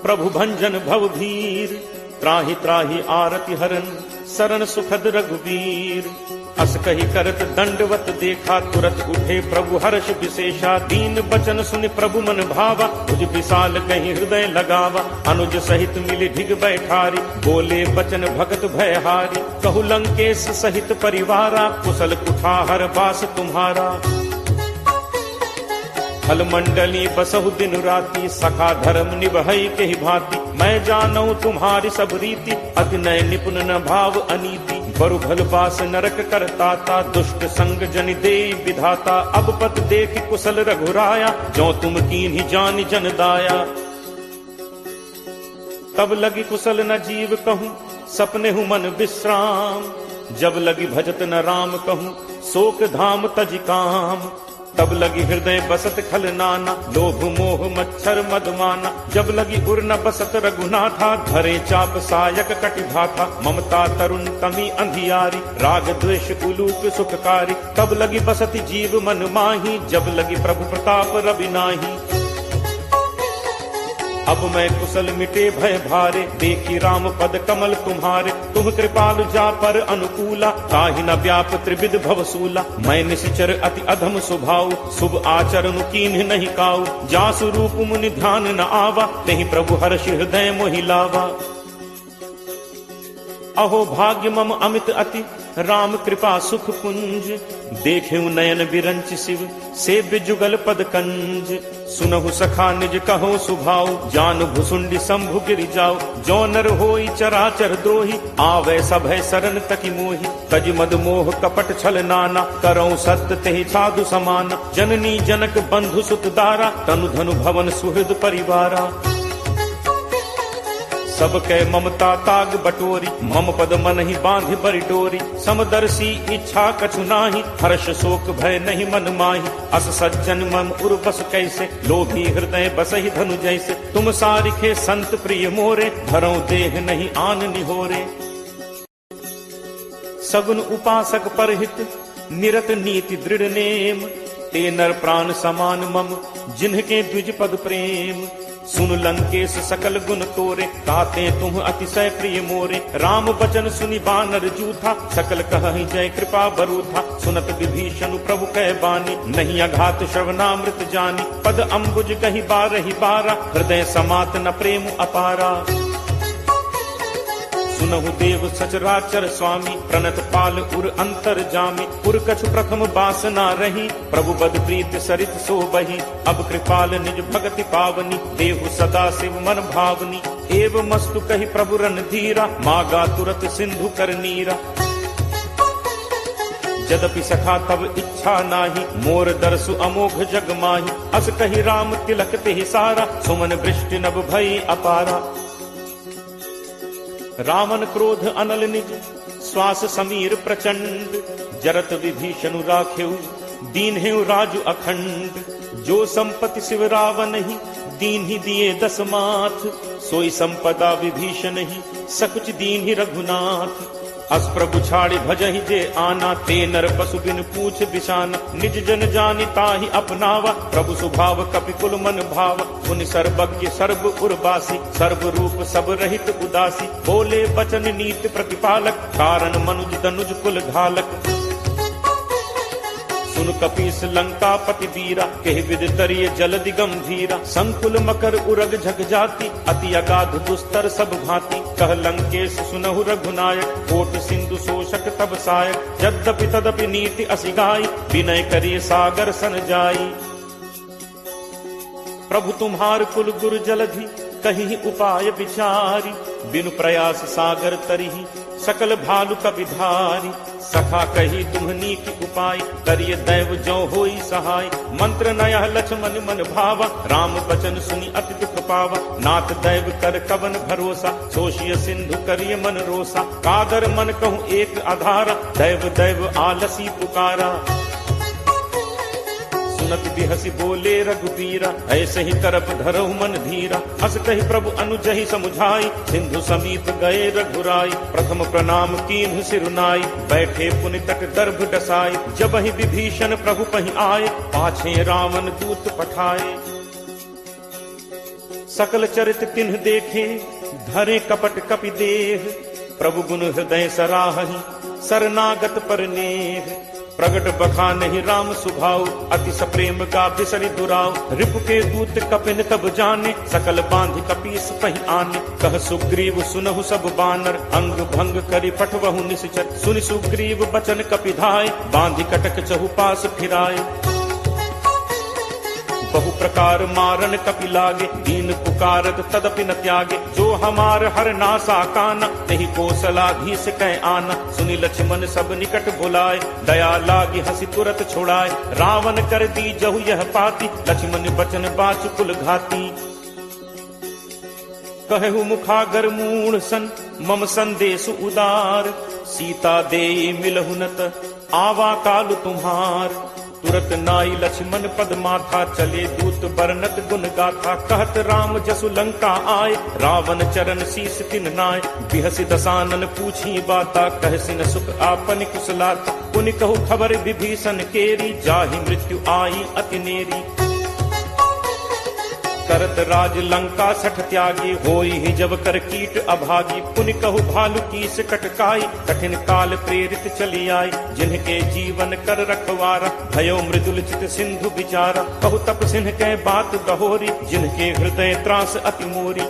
प्रभु भंजन भव भीर। त्राहि त्राहि आरति हरन, शरण सुखद रघुवीर। अस कही करत दंडवत देखा, तुरत उठे प्रभु हर्ष विशेषा। दीन बचन सुनि प्रभु मन भावा, भुज विशाल कहीं हृदय लगावा। अनुज सहित मिली ढिग बैठारी, बोले बचन भगत भयहारी। कहु लंकेश सहित परिवारा, कुशल कुठाहर बास तुम्हारा। फल मंडली बसहु दिन राति, सखा धर्म निभई केहि भांति। मैं जानऊ तुम्हारी सब रीति, अतिनय निपुण न भाव अनीति। बरु भल पास नरक करताता, दुष्ट संग जनि देई विधाता। अब पत देख कुशल रघुराया, जो तुम कीन्ही जानि जन दाया। तब लगी कुशल न जीव कहूँ, सपने हूँ मन विश्राम। जब लगी भजत न राम कहूँ, शोक धाम तज काम। तब लगी हृदय बसत खल नाना, लोभ मोह मच्छर मदमाना। जब लगी उर न बसत रघुनाथा, धरे चाप सायक कटिभाथा। ममता तरुण तमी अंधियारी, राग द्वेष उलूप सुखकारी। तब लगी बसत जीव मन माही, जब लगी प्रभु प्रताप रवि नाही। अब मैं कुशल मिटे भय भारे, देखी राम पद कमल तुम्हारे। तुम कृपालु जा पर अनुकूला, ताहि न व्याप त्रिविध भवसूला। मैं निश्चर अति अधम स्वभाव, शुभ आचरण कीन्ह नहीं काऊ। जासु रूप मुनि ध्यान न आवा, तेहि प्रभु हर्ष हृदय मोहि लावा। अहो भाग्य मम अमित अति, राम कृपा सुख पुंज। देखेउ नयन बिरंच शिव, सेव्य जुगल पद कंज। सुनहु सखा निज कहो सुभाव, जान भुसुंडी शंभु गिरि जाओ। जो नर होई चराचर द्रोही, आवे सभय सरन तकी मोहि। तज मद मोह कपट छल नाना, करऊं सत्य तेहि साधु समाना। जननी जनक बंधु सुत दारा, तनु धनु भवन सुहृद परिवारा। सब कै ममता ताग बटोरी, मम पद मन ही बांधि बरि डोरी। समदर्शी इच्छा कछु नाही, हर्ष शोक भय नहीं मन माही। अस सज्जन मम उर बस कैसे, लोभी हृदय बसहि धनु जैसे। तुम सारिखे संत प्रिय मोरे, धरऊं देह नहीं आन निहोरे। सगुन उपासक परहित, निरत नीति दृढ़ नेम। ते नर प्राण समान मम, जिन्हके द्विज पद प्रेम। सुन लंकेश सकल गुण तोरे, ताते तुम अतिशय प्रिय मोरे। राम बचन सुनि बानर जूथा, सकल कहहि जय कृपा बरूथा। सुनत विभीषण प्रभु कह बानी, नहीं अघात श्रवणामृत जानी। पद अम्बुज कहि बारहि बारा, हृदय समात न प्रेम अपारा। सुनहु देव सचराचर स्वामी, प्रणत पाल उर अंतर जामी। उर कछु प्रथम बासना रही, प्रभु बद प्रीत सरित सो बही। अब कृपाल निज भगति पावनी, देहु सदा शिव मन भावनी। एव मस्तु कहि प्रभु रणधीरा, मागा तुरत सिंधु कर नीरा। यद्यपि सखा तब इच्छा नाही, मोर दर्शु अमोघ जग माही। अस कहि राम तिलक तेहि सारा, सुमन वृष्टि नभ भई अपारा। रावण क्रोध अनल निज, श्वास समीर प्रचंड। जरत विभीषण राखेउ, दीन्हेउ राजु अखंड। जो संपत्ति शिव रावण ही, दीन ही दिए दस माथ। सोई संपदा विभीषण ही, सकुच दीन ही रघुनाथ। अस प्रभु छाड़ि भजहि जे आना, ते नर पशु बिन पूछ बिसाना। निज जन जानि ताहि अपनावा, प्रभु स्वभाव कपि कुल मन भाव। मुनि सर्वज्ञ सर्व उर्वासी, सर्व रूप सब रहित उदासी। बोले बचन नीति प्रतिपालक, कारण मनुज तनुज कुल घालक। सुन कपीस लंका पति वीरा, केहि विद तरिय जलदि गंभीरा। संकुल मकर उरग झग जाति, अति अगाध दुस्तर सब भांति। कह लंकेश सुनहु रघुनायक, कोट सिंधु शोषक तब सायक। यद्यपि तदपि नीति असिगाई, विनय करिय सागर सन जाई। प्रभु तुम्हार कुल गुरु जलधि, कहीं उपाय विचारी। बिनु प्रयास सागर तरिहि, सकल भालु कपिधारी। सखा कही तुम्हनी की उपाय, करिय दैव जो होई सहाय। मंत्र नयह लक्ष्मण मन भावा, राम बचन सुनि अति दुख पावा। नाथ दैव कर कवन भरोसा, सोशिय सिंधु करिय मन रोसा। कादर मन कहूँ एक आधारा, दैव दैव आलसी पुकारा। सुनत बिहसी बोले रघुबीरा, ऐसे ही करप धरहु मन धीरा। अस कहि प्रभु अनुजहि समुझाई, सिंधु समीप गए रघुराई। प्रथम प्रणाम कीन्हु सिरुनाई, बैठे पुनि तट दर्भ डसाई। जब ही विभीषण प्रभु पहि आए, पाछे रावण दूत पठाए। सकल चरित तिन्ह देखे, धरे कपट कपि देह। प्रभु गुण हृदय सराहहि, शरणागत पर नेह। प्रगट बखानहि राम सुभाव, अति सप्रेम का बिसरि दुराव। रिपु के दूत कपिन तब जाने, सकल बांधि कपीस पहि आने। कह सुग्रीव सुनहु सब बानर, अंग भंग करि पठवहु निश्चर। सुनि सुग्रीव बचन कपिधाय, बांधि कटक चहुपास फिराए। बहु प्रकार मारन कपि लागे, दीन पुकारत तदपि न त्यागे। जो हमार हर नासा काना, तेहि कौशलाधीश कह आना। सुनि लक्ष्मण सब निकट बुलाए, दया लागी हंसी तुरत छुड़ाए। रावण कर दी जहु यह पाती, लक्ष्मण बचन बाचु कुल घाती। कहु मुखागर मूढ़ सन, मम संदेश उदार। सीता दे मिलहु न त, आवा काल तुम्हार। तुरत नाई लक्ष्मण पद माथा, चले दूत बरनत गुण गाथा। कहत राम जसु लंका आए, रावण चरण शीस तिन नाय। बिहसि दसानन पूछी बाता, कहसिन सुख आपन कुशलाता। पुनि कहु खबर विभीषण केरी, जाहि मृत्यु आई अति नेरी। करत राज लंका सठ त्यागी, होई ही जब कर कीट अभागी। पुनि कहु भालु कीस कटकाई, कठिन काल प्रेरित चली आई। जिनके जीवन कर रखवारा, भयो मृदुल चित सिंधु विचारा। कहु तप सिंह कै बात बहोरी, जिनके हृदय त्रास अति मोरी।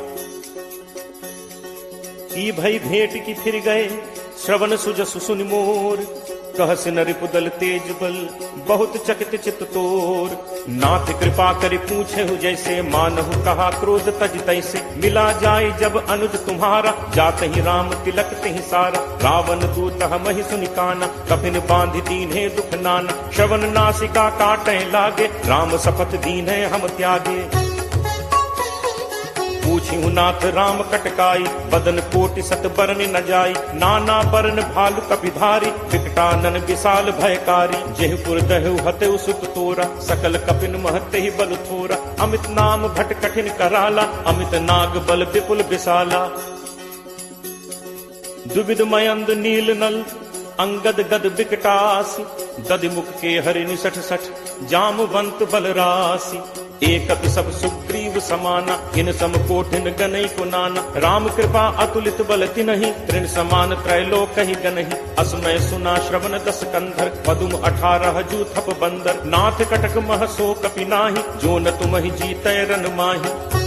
की भई भेंट की फिर गए, श्रवण सुजसु सुनि मोर। कहसि नरिपुदल तेज बल, बहुत चकित चित तोर। नाथ कृपा करि पूछे हु जैसे, मानहु कहा क्रोध तज तैसे। मिला जाय जब अनुज तुम्हारा, जात ही राम तिलक तिहि सारा। रावण दूत हमहि सुनि काना, कफिन बांधि दीन्हे दुख नाना। श्रवण नासिका काटै लागे, राम शपथ दीन्हे हम त्यागे। पूछिहु नाथ राम कटकाई, बदन कोटि सत बरन न जाई। नाना बरन भालु कपिधारी, विकटानन विशाल भयकारी। जेहपुर दहु हतेउ सुत तोरा, सकल कपिन महते ही बल थोरा। अमित नाम भट कठिन कराला, अमित नाग बल विपुल विशाला। दुविध मयंद नील नल, अंगद गद विकटासी। दधिमुख के हरि निसठ सठ, जामवंत बलरासी। एकत सब सुग्रीव समाना, इन सम कोठिन गनई को नाना। राम कृपा अतुलित बल तिनहि, तृण समान त्रैलोक ही गनहि। असमय सुना श्रवण दस कंधर, पदुम 18 जूथप बंदर। नाथ कटक मह सो कपि नाहि, जो न तुमहि जीतै रन माहि।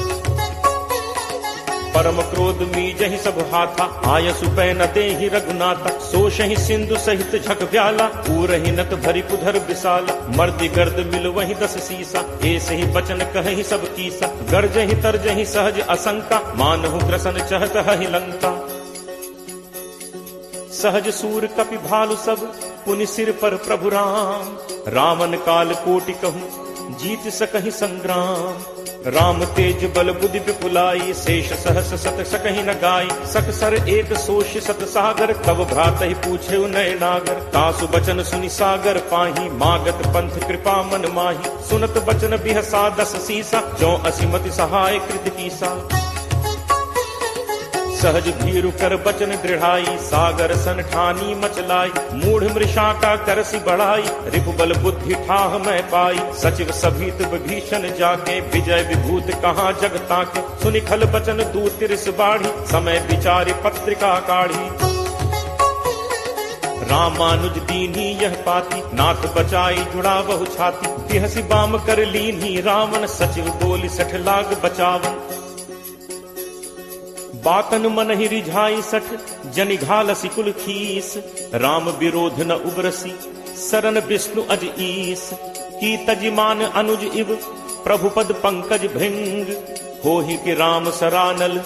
परम क्रोध मीजहि सब हाथा, आयसु पै न देहि रघुनाथा। सोषहि सिंधु सहित झक व्याला, पूरहि नत भरि कुधर विशाला। मर्दि गर्द मिल वहि 10 सीसा, ऐसे ही बचन कहहि सब कीसा। गर्जहि तरजहि सहज असंका, मानहु ग्रसन चहत हहि लंका। सहज सूर कपि भालु सब, पुनि सिर पर प्रभु राम। रावण काल कोटि कहूँ, जीत सकहि संग्राम। राम तेज बल बुद्धि विपुलाई, शेष सहस सत सकहि न गाई। सकसर एक सोष सत सागर, तब भ्रातहि पूछे नय नागर। तासु बचन सुनि सागर पाही, मागत पंथ कृपा मन माही। सुनत बचन बिहसा 10 सीसा, जो असिमति सहाय कृत कीसा। सहज भीरु कर बचन दृढ़ाई, सागर सन ठानी मचलाई। मूढ़ मृषा का करसी बढ़ाई, रिपुबल बुद्धि ठाह मैं पाई। सचिव सभीत विभीषण जाके, विजय विभूत कहाँ जग ताके। सुनि खल बचन दूत तिरिस बाढ़ी, समय विचारि पत्रिका काढ़ी। रामानुज दीन्ही यह पाती, नाथ बचाई जुड़ा बहु छाती। बिहसि बाम कर लीन्ही रावण, सचिव बोली 60 लाग बचावन। बातन मन ही रिझाई 60, जनि घालसी कुल खीस। राम विरोध न उबरसी, सरन विष्णु अज ईस। की तजिमान अनुज इव, प्रभुपद पंकज भृंग। होहि कि राम सरानल,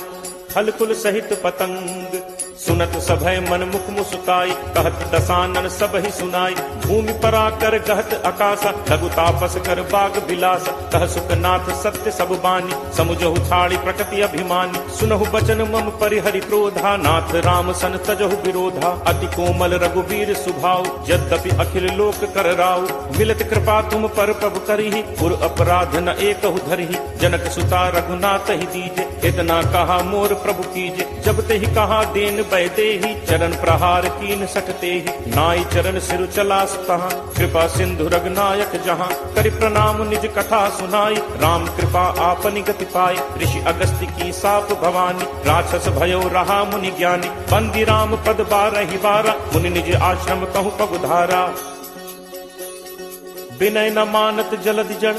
खल कुल सहित पतंग। सुनत सभय मन मुख मुस्काई, कहत दसानन सब ही सुनाई। भूमि पराकर गहत आकाशा, लघु तापस कर बाग बिलासा। कह सुखनाथ सत्य सब बानी, समुझहु छाड़ी प्रकृति अभिमानी। सुनहु बचन मम परिहरि क्रोधा, नाथ राम सन तजहु विरोधा। अति कोमल रघुवीर सुभाव, यद्यपि अखिल लोक कर राव। मिलत कृपा तुम पर प्रभु करिहि, पुर अपराध न एकहु धरिहि। जनक सुता रघुनाथ ही दीजे, इतना कहा मोर प्रभु कीजे। जब ते ही कहा देन बैदे ही, चरण प्रहार कीन सटते ही। नाई चरण सिर चला तहाँ, कृपा सिंधु रघुनायक जहाँ। करि प्रणाम निज कथा सुनाई, राम कृपा आपनि गति पाई। ऋषि अगस्त्य की साप भवानी, राक्षस भयो रहा मुनि ज्ञानी। बंदी राम पद 12 बारा, मुनि निज आश्रम कहूँ पगुधारा। विनय न मानत जलद जड़,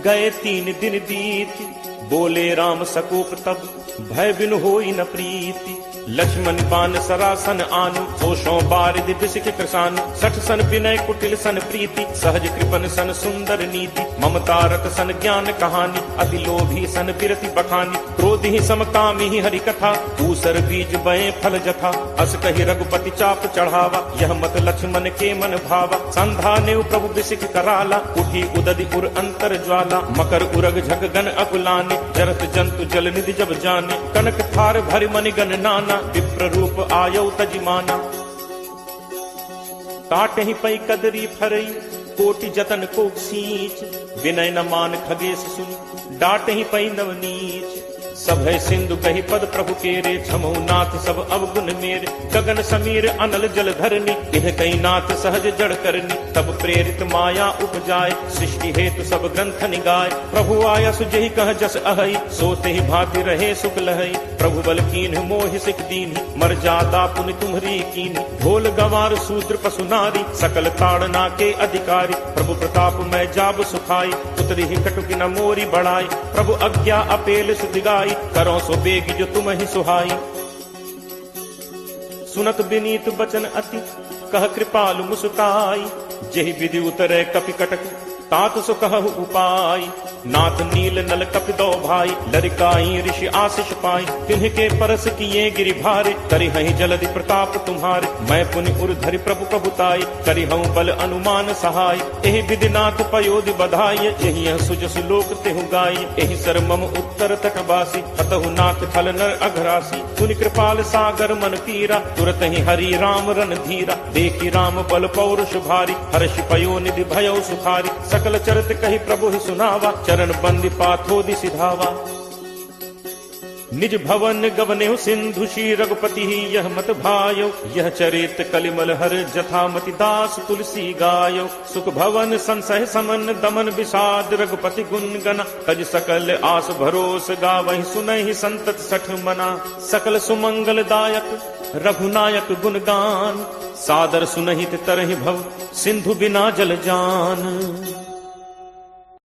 गए 3 दिन बीत। बोले राम सकोप तब, भय बिनु होई न प्रीति। लक्ष्मण बान सरासन आनु, होशों बारिद बिसिक कृसानु। 60 सन विनय कुटिल सन प्रीति, सहज कृपन सन सुंदर नीति। ममता रत सन ज्ञान कहानी, अति लोभी सन बिरति बखानी। क्रोधि ही समकामी ही हरि कथा, दूसर बीज बये फल जथा। अस कहि रघुपति चाप चढ़ावा, यह मत लक्ष्मण के मन भावा। संधा नेउ प्रभु बिसिक कराला, उठी उदधि उर अंतर ज्वाला। मकर उरग झग गन अकुलाने, जरत जंतु जल निधि जब जाने। कनक थार भरि मनि गण नाना, विप्र रूप आयौ तजिमाना। ताटहि पै कदरी फरई, कोटि जतन को सींच, विनय न मान खगेश सुन, डांट ही पई नवनीच। सब है सिंधु कही पद प्रभु केरे, छमो नाथ सब अवगुण मेरे। गगन समीर अनल जल धरनी, इह कही नाथ सहज जड़ करनी। तब प्रेरित माया उपजाए, सृष्टि हेतु सब ग्रंथ निगाए। प्रभु आया सुजहि कह जस अहई, सोते ही भांति रहे सुख लहई। प्रभु बल कीन्ह मोहि सिख दीन्हि, मर जाता पुनि तुम्हरी कीन्हि। ढोल गंवार शूद्र पशु नारी, सकल ताड़ना के अधिकारी। प्रभु प्रताप मैं जाब सुखाई, उतरी ही कटुकी न मोरी बढ़ाई। प्रभु आज्ञा अपेल सुदिगाई, करो सो बेगी जो तुम ही सुहाई। सुनत विनीत बचन अति, कह कृपालु मुस्काई। जेहि विधि उतरे कपि कटक, तात सो कहु उपाय। नाथ नील नल कपि दो भाई, लरिकाई ऋषि आशीष पाई। तिन्ह परस किए गिरि भारे, करि हहि जलधि प्रताप तुम्हारे। मैं पुनि उर धरि प्रभु प्रभुताई, करि हूँ बल अनुमान सहाय। एहि विधि नाथ पयोधि बधाई, यही सुजसु लोक तेहु गाई। एहि सर मम उत्तर तटवासी, हतहु नाथ खल नर अघरासी। सुनि कृपाल सागर मन पीरा, तुरत ही हरि राम रन धीरा। देखी राम बल पौरुष भारी, हर्ष पयो निधि भयो सुखारी। सकल चरित कही प्रभु ही सुनावा, चरण बंदी पाथोदि सिधावा। निज भवन गवने सिंधु श्री रघुपति ही यह मत भायो। यह चरित कलिमल हर जथामति दास तुलसी गायो। सुख भवन संसह समन दमन विषाद, रघुपति गुण गना। तज सकल आस भरोस गावहि, सुनहि संतत सठ मना। सकल सुमंगल दायक रघुनायक गुणगान, सादर सुनहित तरहि भव, सिंधु बिना जल जान।